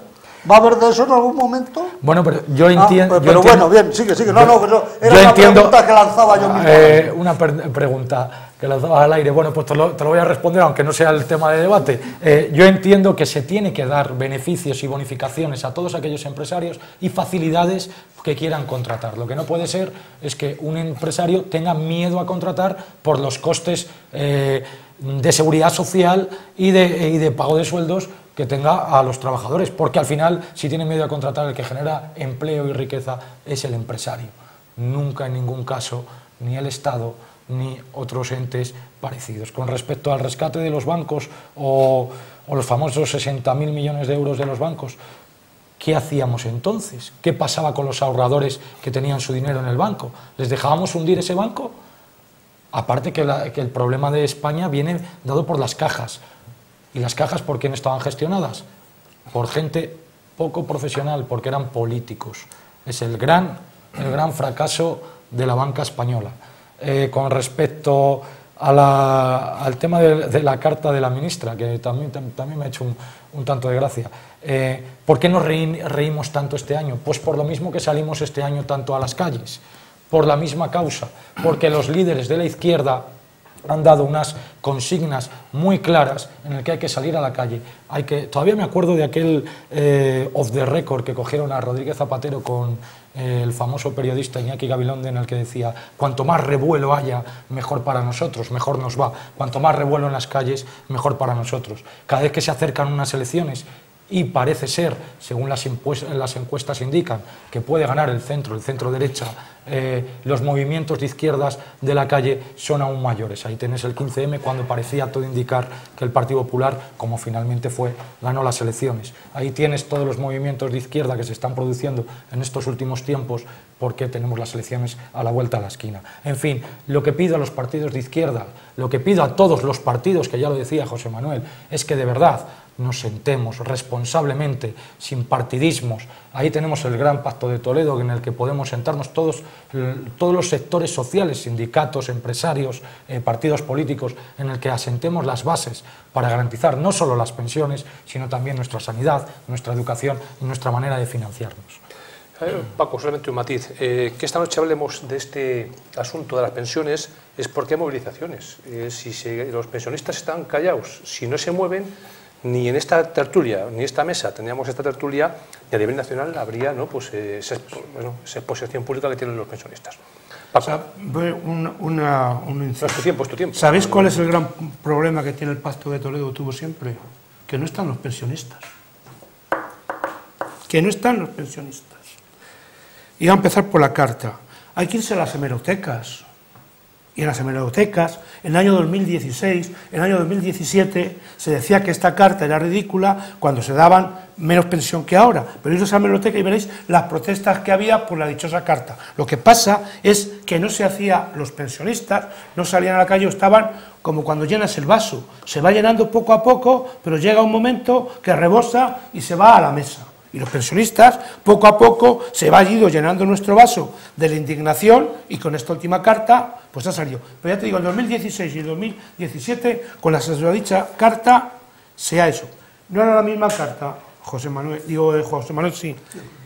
¿Va a haber de eso en algún momento? Bueno, pero yo entiendo... pero bueno, bien, sigue. Pero era una pregunta que lanzaba yo mismo. Una pregunta que lanzaba al aire. Bueno, pues te lo voy a responder, aunque no sea el tema de debate. Yo entiendo que se tiene que dar beneficios y bonificaciones a todos aquellos empresarios y facilidades que quieran contratar. Lo que no puede ser es que un empresario tenga miedo a contratar por los costes de seguridad social y de pago de sueldos que tenga a los trabajadores, porque al final, si tiene miedo a contratar, el que genera empleo y riqueza es el empresario. Nunca en ningún caso, ni el Estado, ni otros entes parecidos. Con respecto al rescate de los bancos o los famosos 60.000 millones de euros de los bancos, ¿qué hacíamos entonces? ¿Qué pasaba con los ahorradores que tenían su dinero en el banco? ¿Les dejábamos hundir ese banco? Aparte que el problema de España viene dado por las cajas. ¿Y las cajas por quién estaban gestionadas? Por gente poco profesional, porque eran políticos. Es el gran fracaso de la banca española. Con respecto al tema de la carta de la ministra, que también me ha hecho un tanto de gracia. ¿Por qué nos reímos tanto este año? Pues por lo mismo que salimos este año tanto a las calles, por la misma causa, porque los líderes de la izquierda han dado unas consignas muy claras en el que hay que salir a la calle. Todavía me acuerdo de aquel off the record que cogieron a Rodríguez Zapatero con el famoso periodista Iñaki Gabilondo, en el que decía: cuanto más revuelo haya, mejor para nosotros, mejor nos va. Cuanto más revuelo en las calles, mejor para nosotros. Cada vez que se acercan unas elecciones, y parece ser, según las encuestas indican, que puede ganar el centro derecha, los movimientos de izquierdas de la calle son aún mayores. Ahí tenés el 15M, cuando parecía todo indicar que el Partido Popular, como finalmente fue, ganó las elecciones. Ahí tienes todos los movimientos de izquierda que se están produciendo en estos últimos tiempos, porque tenemos las elecciones a la vuelta de la esquina. En fin, lo que pido a los partidos de izquierda, lo que pido a todos los partidos, que ya lo decía José Manuel, es que de verdad nos sentemos responsablemente, sin partidismos. Ahí tenemos el gran Pacto de Toledo, en el que podemos sentarnos todos los sectores sociales, sindicatos, empresarios, partidos políticos, en el que asentemos las bases para garantizar no solo las pensiones, sino también nuestra sanidad, nuestra educación y nuestra manera de financiarnos. Paco, solamente un matiz. Que esta noche hablemos de este asunto de las pensiones es porque hay movilizaciones. Si los pensionistas están callados, si no se mueven, ni en esta tertulia, ni esta mesa teníamos esta tertulia, y a nivel nacional habría, ¿no?, pues, esa exposición pública que tienen los pensionistas. Paco. No, es tu tiempo, es tu tiempo. ¿Sabéis cuál es el gran problema que tiene el Pacto de Toledo? Tuvo siempre que no están los pensionistas. Que no están los pensionistas. Y va a empezar por la carta. Hay que irse a las hemerotecas. Y en las hemerotecas, en el año 2016, en el año 2017, se decía que esta carta era ridícula cuando se daban menos pensión que ahora. Pero iros a la hemeroteca y veréis las protestas que había por la dichosa carta. Lo que pasa es que no se hacía, los pensionistas no salían a la calle, estaban como cuando llenas el vaso. Se va llenando poco a poco, pero llega un momento que rebosa y se va a la mesa. Y los pensionistas, poco a poco, se va ido llenando nuestro vaso de la indignación, y con esta última carta, pues ha salido. Pero ya te digo, en 2016 y en 2017, con la dicha carta, sea eso. No era la misma carta, José Manuel sí.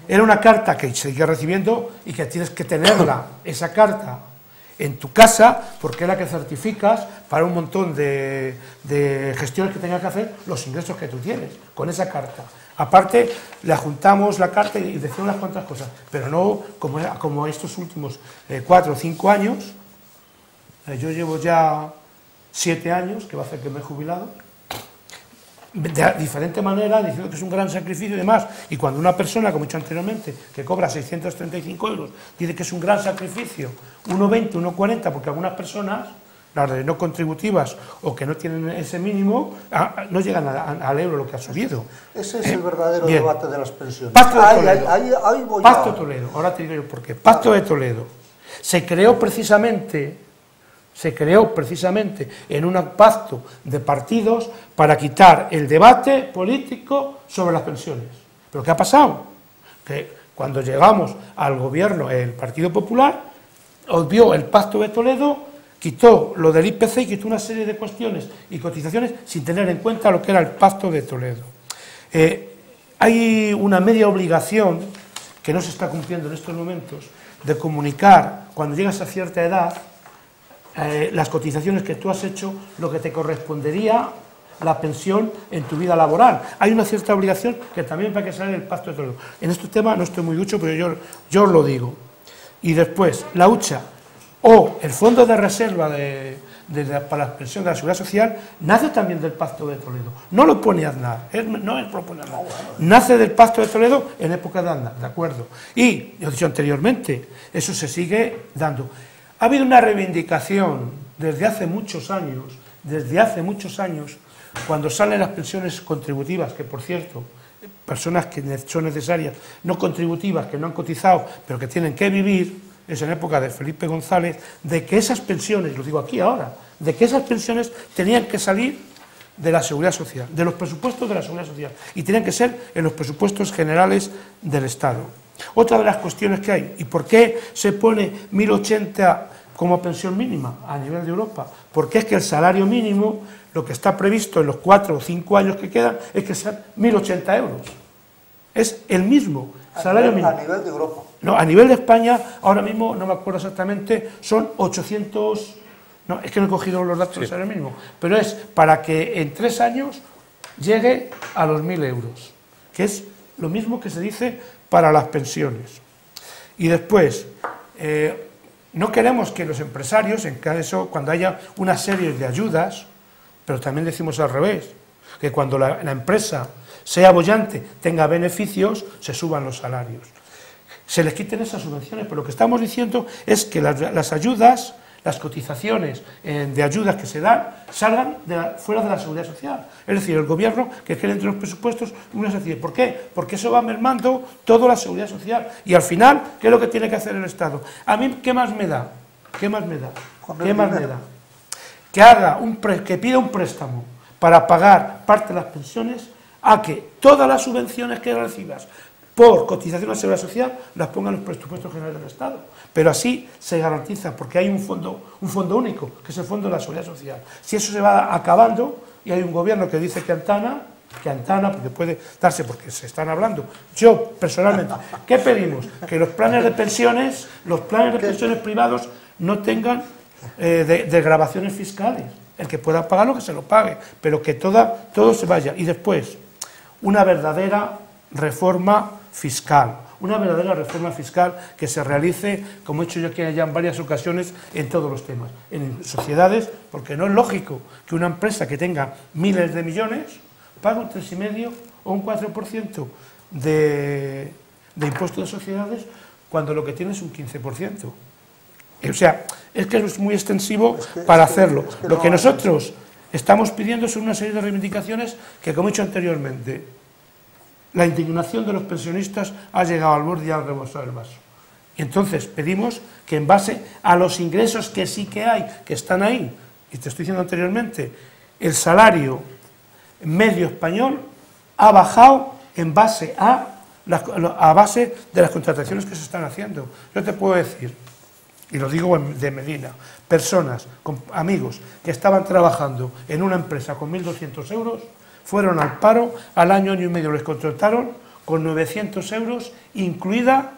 Era una carta que seguía recibiendo y que tienes que tenerla, esa carta, en tu casa, porque es la que certificas para un montón de gestiones que tengas que hacer, los ingresos que tú tienes, con esa carta. Aparte, le juntamos la carta y decía unas cuantas cosas, pero no como estos últimos 4 o 5 años. Yo llevo ya 7 años, que va a hacer que me he jubilado, de diferente manera, diciendo que es un gran sacrificio y demás. Y cuando una persona, como he dicho anteriormente, que cobra 635 euros, dice que es un gran sacrificio, 1,20, 1,40, porque algunas personas, las de no contributivas o que no tienen ese mínimo, no llegan al euro lo que ha subido. Ese es el verdadero debate de las pensiones. Pacto de Toledo. Ahí voy Pacto de Toledo, ahora te digo yo por qué. Pacto de Toledo se creó precisamente en un pacto de partidos para quitar el debate político sobre las pensiones. ¿Pero qué ha pasado? Que cuando llegamos al gobierno, el Partido Popular obvió el Pacto de Toledo, quitó lo del IPC y quitó una serie de cuestiones y cotizaciones sin tener en cuenta lo que era el Pacto de Toledo. Hay una media obligación que no se está cumpliendo en estos momentos de comunicar, cuando llegas a cierta edad, las cotizaciones que tú has hecho, lo que te correspondería la pensión en tu vida laboral. Hay una cierta obligación que también para que salga el Pacto de Toledo. En este tema no estoy muy ducho, pero yo os lo digo. Y después, la hucha o el fondo de reserva de para la pensión de la Seguridad Social nace también del Pacto de Toledo. No lo pone Aznar, no es propone Aznar. Nace del Pacto de Toledo en época de Aznar, ¿de acuerdo? Y, yo he dicho anteriormente, eso se sigue dando. Ha habido una reivindicación desde hace muchos años, cuando salen las pensiones contributivas, que por cierto, personas que son necesarias, no contributivas, que no han cotizado, pero que tienen que vivir, es en época de Felipe González, de que esas pensiones, lo digo aquí ahora, de que esas pensiones tenían que salir de la Seguridad Social, de los presupuestos de la Seguridad Social, y tenían que ser en los presupuestos generales del Estado. Otra de las cuestiones que hay, ¿y por qué se pone 1.080 como pensión mínima a nivel de Europa? Porque es que el salario mínimo, lo que está previsto en los 4 o 5 años que quedan, es que sean 1.080 euros. Es el mismo salario mínimo. A nivel de Europa. No, a nivel de España, ahora mismo, no me acuerdo exactamente, son 800... No, es que no he cogido los datos del salario mínimo, pero es para que en 3 años llegue a los 1.000 euros, que es lo mismo que se dice para las pensiones. Y después, no queremos que los empresarios, en caso, cuando haya una serie de ayudas, pero también decimos al revés, que cuando la empresa sea boyante, tenga beneficios, se suban los salarios. Se les quiten esas subvenciones, pero lo que estamos diciendo es que las ayudas, las cotizaciones de ayudas que se dan, salgan fuera de la Seguridad Social. Es decir, el gobierno que quede entre los presupuestos una sencilla. ¿Por qué? Porque eso va mermando toda la Seguridad Social. Y al final, ¿qué es lo que tiene que hacer el Estado? A mí, ¿qué más me da? ¿Qué más me da? ¿Qué más me da? Que pida un préstamo para pagar parte de las pensiones, a que todas las subvenciones que recibas por cotización a la Seguridad Social las pongan en los presupuestos generales del Estado. Pero así se garantiza, porque hay un fondo único, que es el Fondo de la Seguridad Social. Si eso se va acabando, y hay un gobierno que dice que antana, porque puede darse, porque se están hablando. Yo, personalmente, ¿qué pedimos? Que los planes de pensiones privados no tengan desgravaciones fiscales. El que pueda pagarlo, que se lo pague, pero que todo se vaya. Y después, una verdadera reforma fiscal que se realice, como he hecho yo aquí ya en varias ocasiones, en todos los temas. En sociedades, porque no es lógico que una empresa que tenga miles de millones pague un 3,5 o un 4% de impuesto de sociedades, cuando lo que tiene es un 15%. O sea, es que es muy extensivo para hacerlo. Lo que nosotros estamos pidiendo son una serie de reivindicaciones que, como he dicho anteriormente, la indignación de los pensionistas ha llegado al borde y ha rebosado el vaso. Y entonces pedimos que, en base a los ingresos que sí que hay, que están ahí, y te estoy diciendo anteriormente, el salario medio español ha bajado en base a base de las contrataciones que se están haciendo. Yo te puedo decir, y lo digo de Medina, personas, amigos que estaban trabajando en una empresa con 1.200 euros, fueron al paro, al año y medio les contrataron con 900 euros, incluida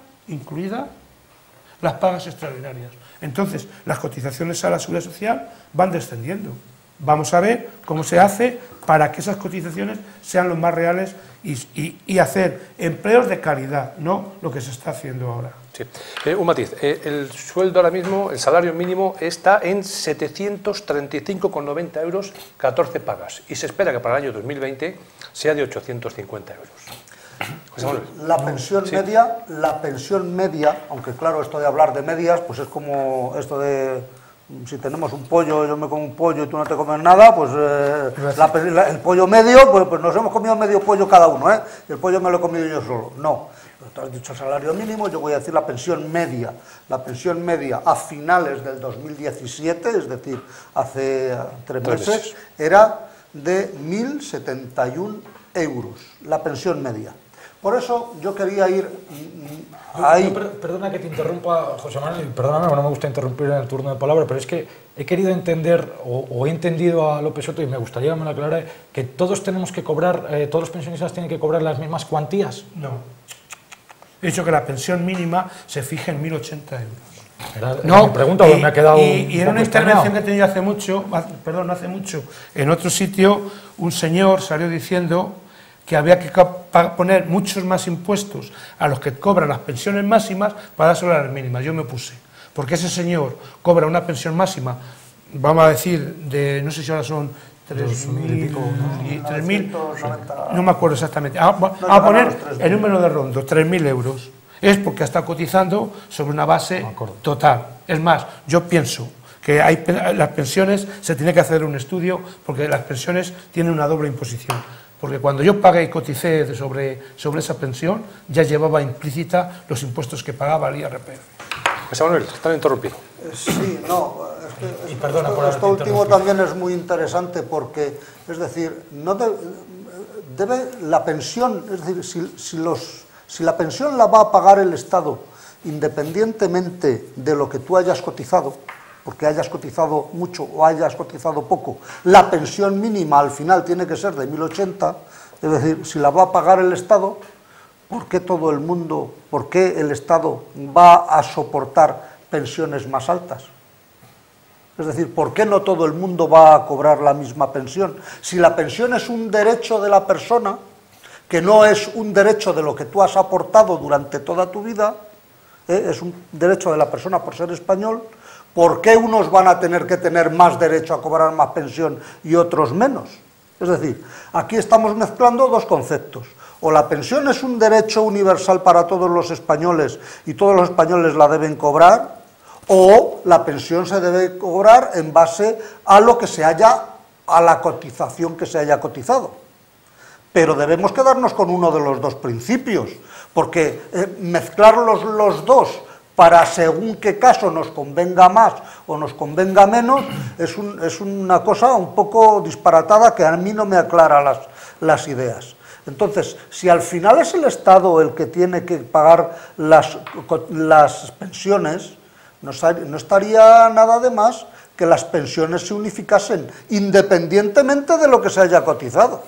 las pagas extraordinarias. Entonces, las cotizaciones a la Seguridad Social van descendiendo. Vamos a ver cómo se hace para que esas cotizaciones sean lo más reales y hacer empleos de calidad, no lo que se está haciendo ahora. Sí. Un matiz, el sueldo ahora mismo, el salario mínimo está en 735,90 euros, 14 pagas, y se espera que para el año 2020 sea de 850 euros. La pensión media, aunque claro, esto de hablar de medias, pues es como esto de, si tenemos un pollo, yo me como un pollo y tú no te comes nada, pues el pollo medio, pues nos hemos comido medio pollo cada uno, ¿eh? Y el pollo me lo he comido yo solo. No. Tú has dicho salario mínimo, yo voy a decir la pensión media. La pensión media a finales del 2017, es decir, hace 3 meses, era de 1.071 euros, la pensión media. Por eso yo quería ir ahí. Perdona que te interrumpa, José Manuel, perdóname, no me gusta interrumpir en el turno de palabra, pero es que he querido entender, o he entendido a López Soto, y me gustaría que me lo aclarara, que todos tenemos que cobrar, todos los pensionistas tienen que cobrar las mismas cuantías. No. He dicho que la pensión mínima se fija en 1.080 euros. Era mi pregunta, porque me ha quedado y en una intervención que he tenido hace mucho, en otro sitio, un señor salió diciendo que había que poner muchos más impuestos a los que cobran las pensiones máximas para dárselo a las mínimas. Yo me opuse, porque ese señor cobra una pensión máxima vamos a decir, de no sé si ahora son 2.000 y pico, ¿no? y 3.000, 990. no me acuerdo exactamente. Vamos No a llegan a poner los 3.000. el número de rondo, 3.000 euros. Es porque está cotizando sobre una base total. Es más, yo pienso que las pensiones, se tiene que hacer un estudio, porque las pensiones tienen una doble imposición. Porque cuando yo pagué y coticé sobre esa pensión, ya llevaba implícita los impuestos que pagaba el IRPF. José Manuel, están interrumpidos. Sí, no, es que Y perdona por esto haberte último interrumpido. también es muy interesante porque, es decir, no debe la pensión, es decir, si la pensión la va a pagar el Estado independientemente de lo que tú hayas cotizado, porque hayas cotizado mucho o hayas cotizado poco, la pensión mínima al final tiene que ser de 1.080, es decir, si la va a pagar el Estado, ¿por qué todo el mundo, por qué el Estado va a soportar pensiones más altas? Es decir, ¿por qué no todo el mundo va a cobrar la misma pensión? Si la pensión es un derecho de la persona, que no es un derecho de lo que tú has aportado durante toda tu vida, es un derecho de la persona por ser español, ¿por qué unos van a tener que tener más derecho a cobrar más pensión y otros menos? Es decir, aquí estamos mezclando dos conceptos. O la pensión es un derecho universal para todos los españoles y todos los españoles la deben cobrar, o la pensión se debe cobrar en base a lo que se haya, a la cotización que se haya cotizado. Pero debemos quedarnos con uno de los dos principios, porque mezclar los dos para según qué caso nos convenga más o nos convenga menos es una cosa un poco disparatada que a mí no me aclara las ideas. Entonces, si al final es el Estado el que tiene que pagar las pensiones, no estaría nada de más que las pensiones se unificasen independientemente de lo que se haya cotizado.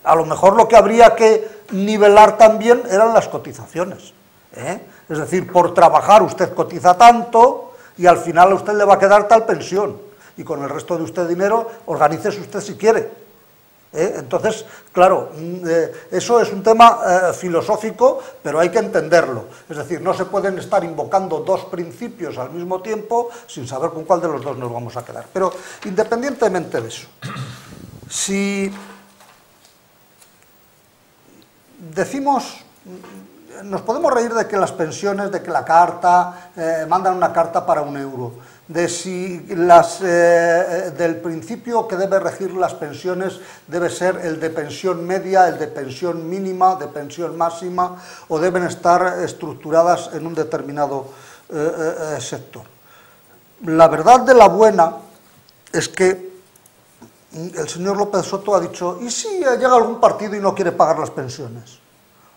A lo mejor lo que habría que nivelar también eran las cotizaciones, ¿eh? Es decir, por trabajar usted cotiza tanto y al final a usted le va a quedar tal pensión y con el resto de usted dinero organícese usted si quiere. Entonces, claro, eso es un tema filosófico, pero hay que entenderlo. Es decir, no se pueden estar invocando dos principios al mismo tiempo sin saber con cuál de los dos nos vamos a quedar. Pero independientemente de eso, si decimos, nos podemos reír de que las pensiones, de que la carta, mandan una carta para €1, de si del principio que debe regir las pensiones debe ser el de pensión media, el de pensión mínima, de pensión máxima, o deben estar estructuradas en un determinado sector. La verdad de la buena es que el señor López Soto ha dicho, ¿y si llega algún partido y no quiere pagar las pensiones?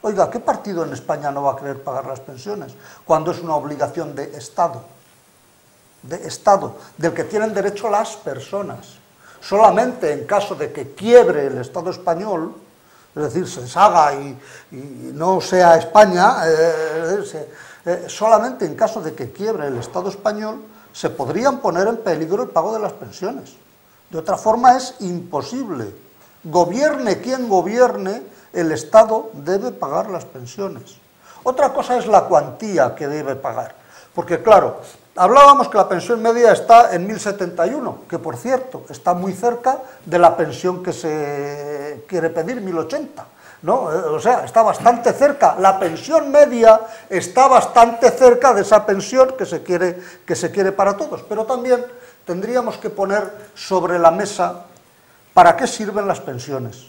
Oiga, ¿qué partido en España no va a querer pagar las pensiones cuando es una obligación de Estado, del que tienen derecho las personas? Solamente en caso de que quiebre el Estado español, es decir, se deshaga y no sea España, solamente en caso de que quiebre el Estado español se podrían poner en peligro el pago de las pensiones. De otra forma es imposible. Gobierne quien gobierne, el Estado debe pagar las pensiones. Otra cosa es la cuantía que debe pagar. Porque claro, hablábamos que la pensión media está en 1.071, que por cierto está muy cerca de la pensión que se quiere pedir, 1.080. ¿No? O sea, está bastante cerca, la pensión media está bastante cerca de esa pensión que se quiere para todos. Pero también tendríamos que poner sobre la mesa para qué sirven las pensiones.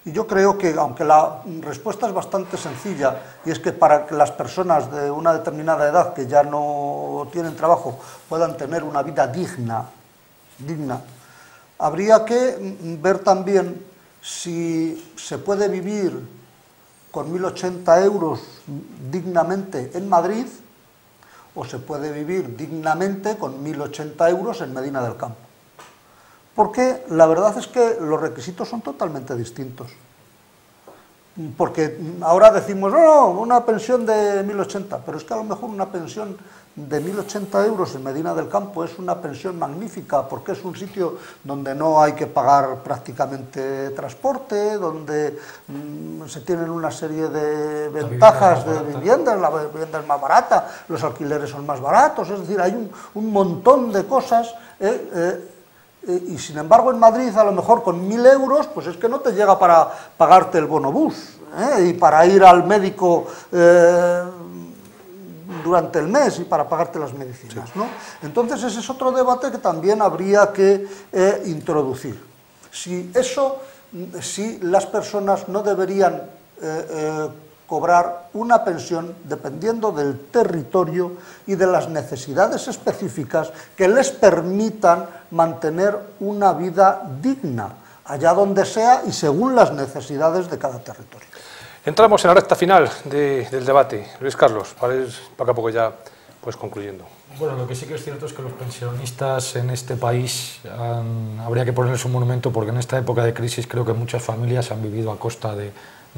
Y yo creo que, aunque la respuesta es bastante sencilla, y es que para que las personas de una determinada edad que ya no tienen trabajo puedan tener una vida digna, habría que ver también si se puede vivir con 1.080 euros dignamente en Madrid o se puede vivir dignamente con 1.080 euros en Medina del Campo. Porque la verdad es que los requisitos son totalmente distintos. porque ahora decimos, no, una pensión de 1.080, pero es que a lo mejor una pensión de 1.080 euros en Medina del Campo es una pensión magnífica, porque es un sitio donde no hay que pagar prácticamente transporte, donde se tienen una serie de ventajas de viviendas, la vivienda es más barata, los alquileres son más baratos, es decir, hay un montón de cosas, y sin embargo en Madrid a lo mejor con 1.000 euros, pues es que no te llega para pagarte el bonobús, y para ir al médico durante el mes y para pagarte las medicinas, ¿no? Entonces ese es otro debate que también habría que introducir. Si las personas no deberían cobrar una pensión dependiendo del territorio y de las necesidades específicas que les permitan mantener una vida digna, allá donde sea y según las necesidades de cada territorio. Entramos en la recta final del debate. Luis Carlos, para ir poco a poco ya pues concluyendo. Bueno, lo que sí que es cierto es que los pensionistas en este país habría que ponerles un monumento, porque en esta época de crisis creo que muchas familias han vivido a costa de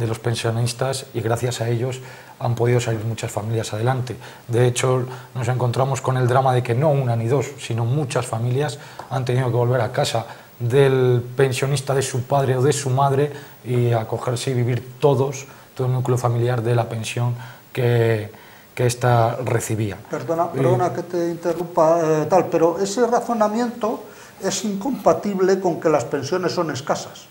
los pensionistas y gracias a ellos han podido salir muchas familias adelante. De hecho, nos encontramos con el drama de que no una ni dos, sino muchas familias han tenido que volver a casa del pensionista de su padre o de su madre y acogerse y vivir todo el núcleo familiar de la pensión que ésta recibía. Perdona que te interrumpa, pero ese razonamiento es incompatible con que las pensiones son escasas.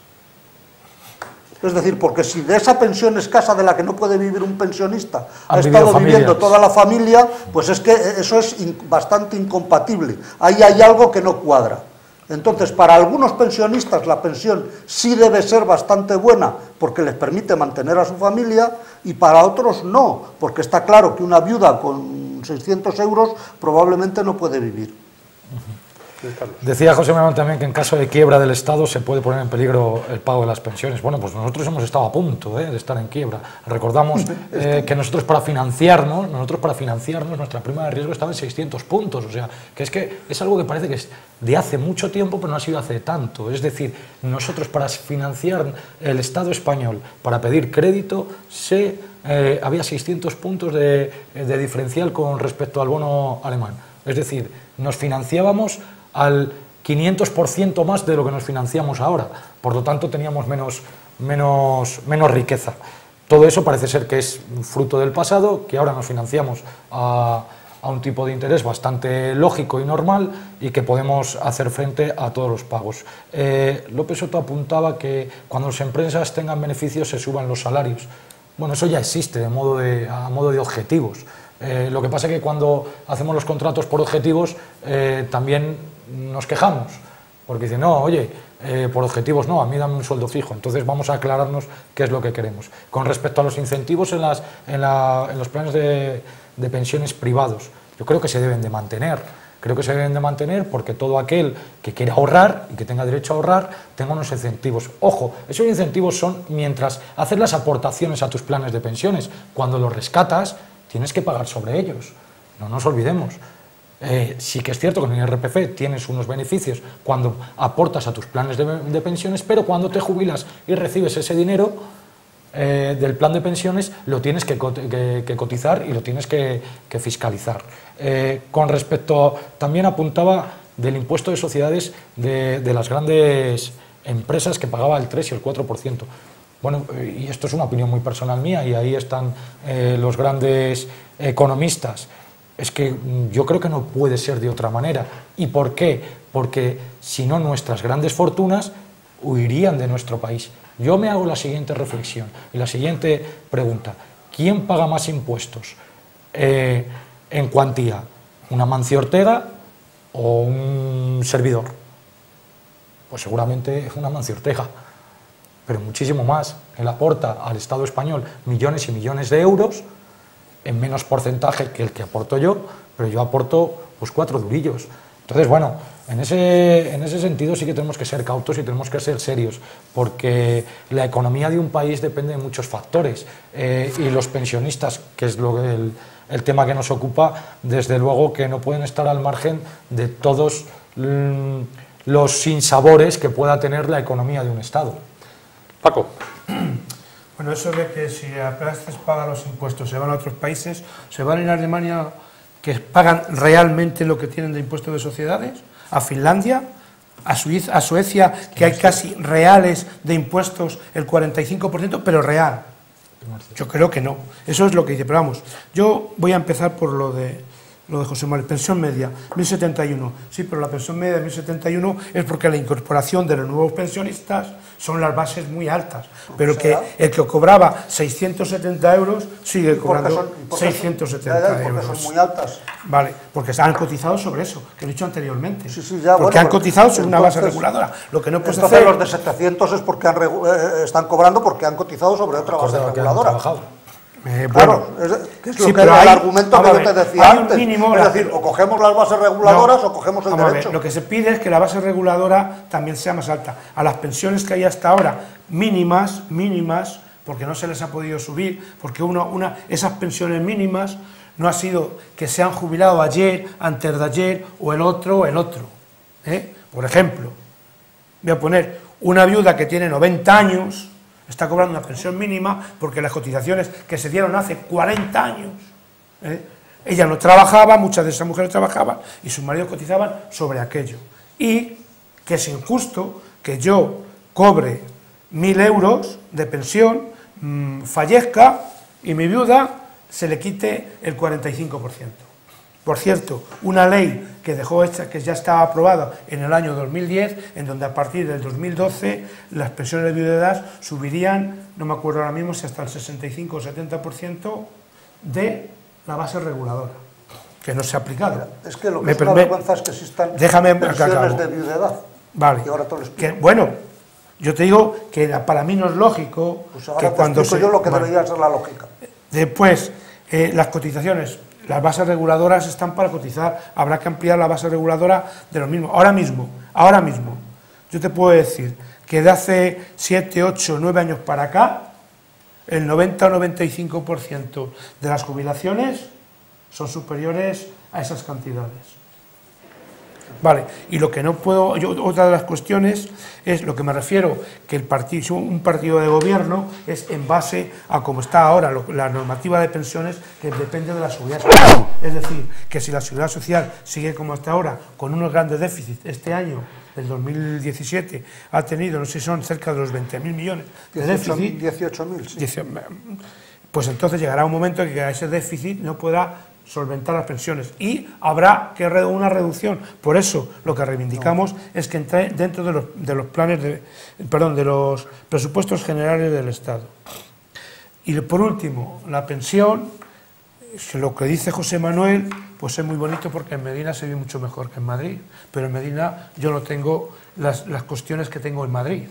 Es decir, porque si de esa pensión escasa de la que no puede vivir un pensionista ha estado viviendo toda la familia, pues es que eso es bastante incompatible. Ahí hay algo que no cuadra. Entonces, para algunos pensionistas la pensión sí debe ser bastante buena porque les permite mantener a su familia, y para otros no, porque está claro que una viuda con 600 euros probablemente no puede vivir. Decía José Manuel también que en caso de quiebra del Estado se puede poner en peligro el pago de las pensiones. Bueno, pues nosotros hemos estado a punto de estar en quiebra. Recordamos que nosotros para financiarnos, nuestra prima de riesgo estaba en 600 puntos. O sea, que es algo que parece que es de hace mucho tiempo, pero no ha sido hace tanto. Es decir, nosotros para financiar el Estado español, para pedir crédito, había 600 puntos de diferencial con respecto al bono alemán. Es decir, nos financiábamos al 500% más de lo que nos financiamos ahora. Por lo tanto, teníamos menos riqueza. Todo eso parece ser que es fruto del pasado, que ahora nos financiamos a un tipo de interés bastante lógico y normal y que podemos hacer frente a todos los pagos. López Soto apuntaba que cuando las empresas tengan beneficios se suban los salarios. Bueno, eso ya existe a modo de objetivos. Lo que pasa es que cuando hacemos los contratos por objetivos también nos quejamos, porque dicen, no, oye, por objetivos no, a mí dame un sueldo fijo. Entonces vamos a aclararnos qué es lo que queremos. Con respecto a los incentivos en los planes de pensiones privados, yo creo que se deben de mantener. Creo que se deben de mantener porque todo aquel que quiera ahorrar y que tenga derecho a ahorrar tenga unos incentivos. Ojo, esos incentivos son mientras haces las aportaciones a tus planes de pensiones. Cuando los rescatas, tienes que pagar sobre ellos. No nos olvidemos. Sí que es cierto que en el IRPF tienes unos beneficios cuando aportas a tus planes de pensiones, pero cuando te jubilas y recibes ese dinero del plan de pensiones, lo tienes que cotizar y lo tienes que fiscalizar. Con respecto, también apuntaba del impuesto de sociedades de las grandes empresas que pagaba el 3 y el 4%. Bueno, y esto es una opinión muy personal mía, y ahí están los grandes economistas. Es que yo creo que no puede ser de otra manera. ¿Y por qué? Porque si no, nuestras grandes fortunas huirían de nuestro país. Yo me hago la siguiente reflexión y la siguiente pregunta. ¿Quién paga más impuestos en cuantía? ¿Un Amancio Ortega o un servidor? Pues seguramente un Amancio Ortega, pero muchísimo más. Él aporta al Estado español millones y millones de euros en menos porcentaje que el que aporto yo, pero yo aporto pues 4 durillos. Entonces, bueno, en ese sentido sí que tenemos que ser cautos y tenemos que ser serios, porque la economía de un país depende de muchos factores, y los pensionistas, que es el tema que nos ocupa, desde luego que no pueden estar al margen de todos los sinsabores que pueda tener la economía de un Estado. Paco. Bueno, eso de que si Aplastes paga los impuestos, se van a otros países, se van a ir a Alemania, que pagan realmente lo que tienen de impuestos de sociedades, a Finlandia, a Suecia, que hay casi reales de impuestos el 45%, pero real. Yo creo que no. Eso es lo que dice. Pero vamos, yo voy a empezar por lo de José Manuel. Pensión media, 1.071. Sí, pero la pensión media de 1.071 es porque la incorporación de los nuevos pensionistas son las bases muy altas. Pero que el que cobraba 670 euros sigue cobrando 670 euros. Porque son muy altas. Vale, porque han cotizado sobre eso, que he dicho anteriormente. Sí, sí, ya, porque han cotizado sobre una base reguladora. Lo que no puedes hacer... los de 700 es porque están cobrando porque han cotizado sobre otra base reguladora. Claro, es lo que era el argumento que yo te decía antes. Es decir, o cogemos las bases reguladoras o cogemos el derecho. Lo que se pide es que la base reguladora también sea más alta. A las pensiones que hay hasta ahora, mínimas, porque no se les ha podido subir, porque esas pensiones mínimas no ha sido que se han jubilado ayer, antes de ayer, o el otro. Por ejemplo, voy a poner una viuda que tiene 90 años, está cobrando una pensión mínima porque las cotizaciones que se dieron hace 40 años, ella no trabajaba, muchas de esas mujeres trabajaban y sus maridos cotizaban sobre aquello. Y que es injusto que yo cobre 1.000 euros de pensión, fallezca y mi viuda se le quite el 45%. Por cierto, una ley que dejó hecha, que ya estaba aprobada en el año 2010, en donde a partir del 2012 las pensiones de viudedad subirían, no me acuerdo ahora mismo si hasta el 65 o 70% de la base reguladora, que no se ha aplicado. Es que lo que es una vergüenza es que existan pensiones de viudedad. Vale. Y ahora te lo explico. Bueno, yo te digo que para mí no es lógico pues ahora que cuando yo lo que debería ser la lógica. Después, las cotizaciones. Las bases reguladoras están para cotizar, habrá que ampliar la base reguladora de lo mismo. Ahora mismo, yo te puedo decir que de hace 7, 8, 9 años para acá, el 90 o 95% de las jubilaciones son superiores a esas cantidades. Vale, y lo que no puedo, otra de las cuestiones es lo que me refiero, que un partido de gobierno es en base a cómo está ahora la normativa de pensiones, que depende de la seguridad social. Es decir, que si la seguridad social sigue como hasta ahora, con unos grandes déficits, este año, el 2017, ha tenido, no sé si son cerca de los 20.000 millones de déficit. 18.000, sí. Pues entonces llegará un momento en que a ese déficit no podrá solventar las pensiones y habrá que una reducción. Por eso lo que reivindicamos es que entre dentro de los planes de los presupuestos generales del Estado. Y por último, la pensión, lo que dice José Manuel, pues es muy bonito porque en Medina se vive mucho mejor que en Madrid, pero en Medina yo no tengo las cuestiones que tengo en Madrid.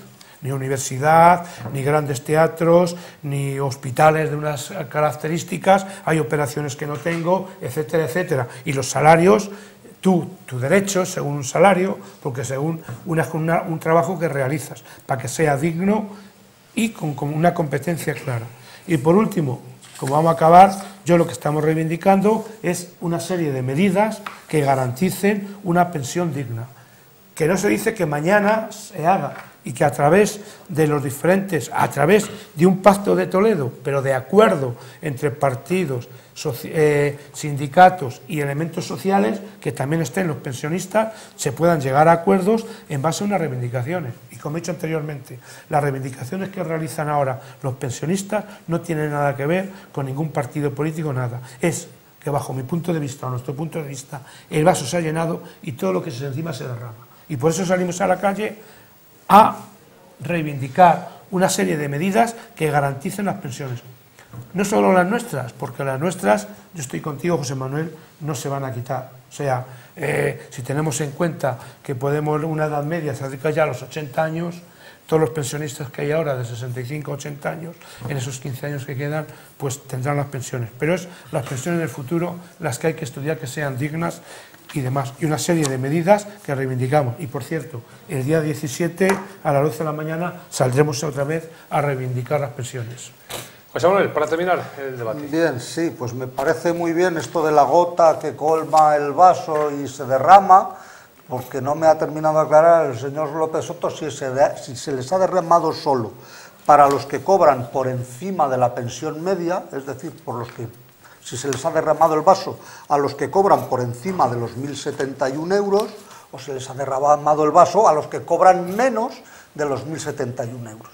Ni universidad, ni grandes teatros, ni hospitales de unas características, hay operaciones que no tengo, etcétera, etcétera. Y los salarios, tu derecho según un salario, porque según un trabajo que realizas, para que sea digno y con una competencia clara. Y por último, como vamos a acabar, yo lo que estamos reivindicando es una serie de medidas que garanticen una pensión digna. Que no se dice que mañana se haga, y que a través de un pacto de Toledo, pero de acuerdo entre partidos, sindicatos y elementos sociales, que también estén los pensionistas, se puedan llegar a acuerdos en base a unas reivindicaciones. Y como he dicho anteriormente, las reivindicaciones que realizan ahora los pensionistas no tienen nada que ver con ningún partido político, nada. Es que bajo mi punto de vista, o nuestro punto de vista, el vaso se ha llenado y todo lo que se encima se derrama. Y por eso salimos a la calle a reivindicar una serie de medidas que garanticen las pensiones. No solo las nuestras, porque las nuestras, yo estoy contigo, José Manuel, no se van a quitar. O sea, si tenemos en cuenta que una edad media se acerca ya a los 80 años, todos los pensionistas que hay ahora de 65 a 80 años, en esos 15 años que quedan, pues tendrán las pensiones. Pero es las pensiones del futuro las que hay que estudiar, que sean dignas y demás, y una serie de medidas que reivindicamos. Y por cierto, el día 17 a las 12 de la mañana saldremos otra vez a reivindicar las pensiones. José Manuel, para terminar el debate. Bien, sí, pues me parece muy bien esto de la gota que colma el vaso y se derrama, porque no me ha terminado de aclarar el señor López Soto si se les ha derramado solo para los que cobran por encima de la pensión media, es decir, por los que, si se les ha derramado el vaso, a los que cobran por encima de los 1.071 euros, o se les ha derramado el vaso a los que cobran menos de los 1.071 euros.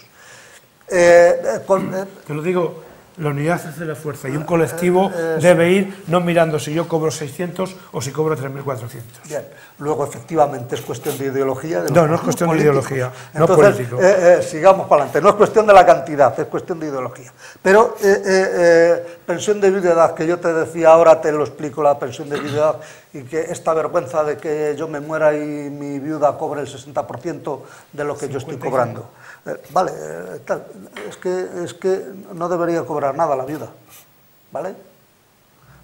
Te lo digo, la unidad hace la fuerza y un colectivo debe ir no mirando si yo cobro 600 o si cobro 3.400. Bien, luego efectivamente es cuestión de ideología. No es cuestión de ideología, no entonces, político. Sigamos para adelante, no es cuestión de la cantidad, es cuestión de ideología. Pero pensión de viudedad, que yo te decía ahora, te lo explico, la pensión de viudedad, y que esta vergüenza de que yo me muera y mi viuda cobre el 60% de lo que yo estoy cobrando. Vale, es que no debería cobrar nada la viuda, ¿vale?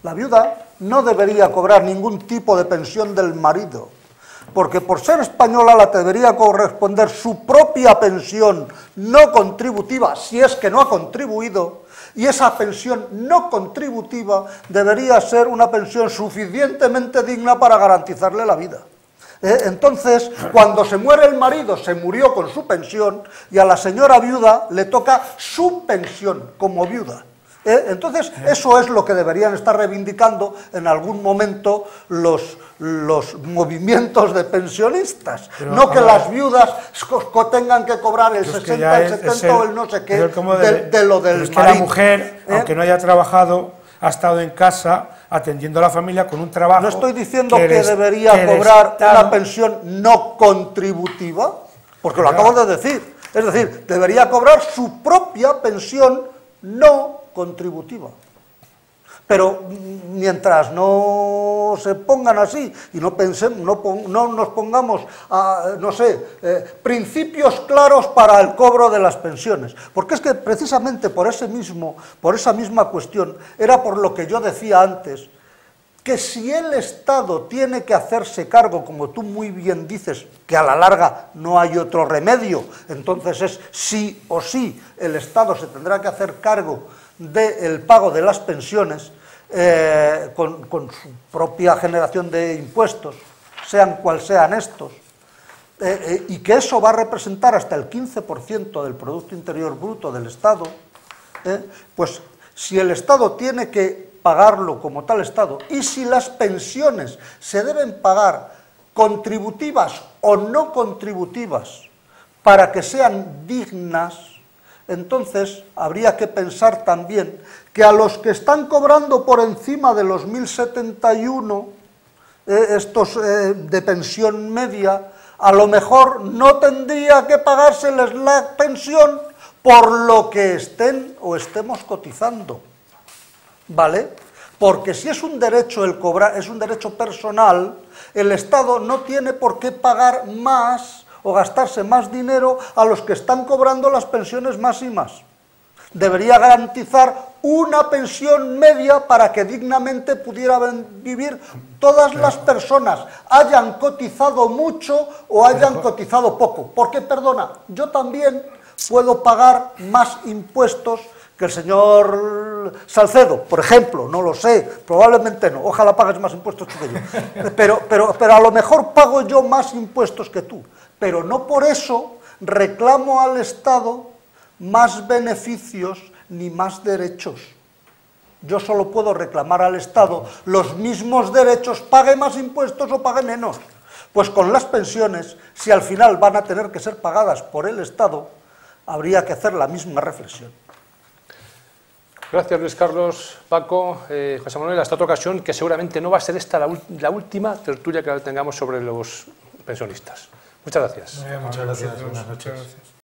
La viuda no debería cobrar ningún tipo de pensión del marido, porque por ser española la debería corresponder su propia pensión no contributiva, si es que no ha contribuido, y esa pensión no contributiva debería ser una pensión suficientemente digna para garantizarle la vida. Entonces, cuando se muere el marido, se murió con su pensión, y a la señora viuda le toca su pensión como viuda. Entonces, eso es lo que deberían estar reivindicando en algún momento los movimientos de pensionistas. Pero, no que las viudas tengan que cobrar el 60, el 70 o el no sé qué de lo del marido. Es que la mujer, aunque no haya trabajado, ha estado en casa atendiendo a la familia con un trabajo. No estoy diciendo que debería cobrar una pensión no contributiva, porque lo acabo de decir. Es decir, debería cobrar su propia pensión no contributiva. Pero mientras no se pongan así y no nos pongamos a, no sé, principios claros para el cobro de las pensiones, porque es que precisamente por esa misma cuestión era por lo que yo decía antes, que si el Estado tiene que hacerse cargo, como tú muy bien dices, que a la larga no hay otro remedio, entonces es sí o sí, el Estado se tendrá que hacer cargo del pago de las pensiones con su propia generación de impuestos, sean cual sean estos, y que eso va a representar hasta el 15% del Producto Interior Bruto del Estado, pues si el Estado tiene que pagarlo como tal Estado, y si las pensiones se deben pagar contributivas o no contributivas para que sean dignas, entonces habría que pensar también que a los que están cobrando por encima de los 1.071, estos de pensión media, a lo mejor no tendría que pagárseles la pensión por lo que estén o estemos cotizando, ¿vale? Porque si es un derecho el cobrar, es un derecho personal, el Estado no tiene por qué pagar más o gastarse más dinero a los que están cobrando las pensiones más y más. Debería garantizar una pensión media para que dignamente pudieran vivir todas las personas, hayan cotizado mucho o hayan cotizado poco. Porque, perdona, yo también puedo pagar más impuestos que el señor Salcedo, por ejemplo, no lo sé, probablemente no, ojalá pagues más impuestos que yo, pero a lo mejor pago yo más impuestos que tú, pero no por eso reclamo al Estado más beneficios ni más derechos. Yo solo puedo reclamar al Estado los mismos derechos, pague más impuestos o pague menos. Pues con las pensiones, si al final van a tener que ser pagadas por el Estado, habría que hacer la misma reflexión. Gracias, Luis Carlos, Paco, José Manuel, hasta otra ocasión, que seguramente no va a ser esta la última tertulia que tengamos sobre los pensionistas. Muchas gracias. Muchas gracias. Buenas noches.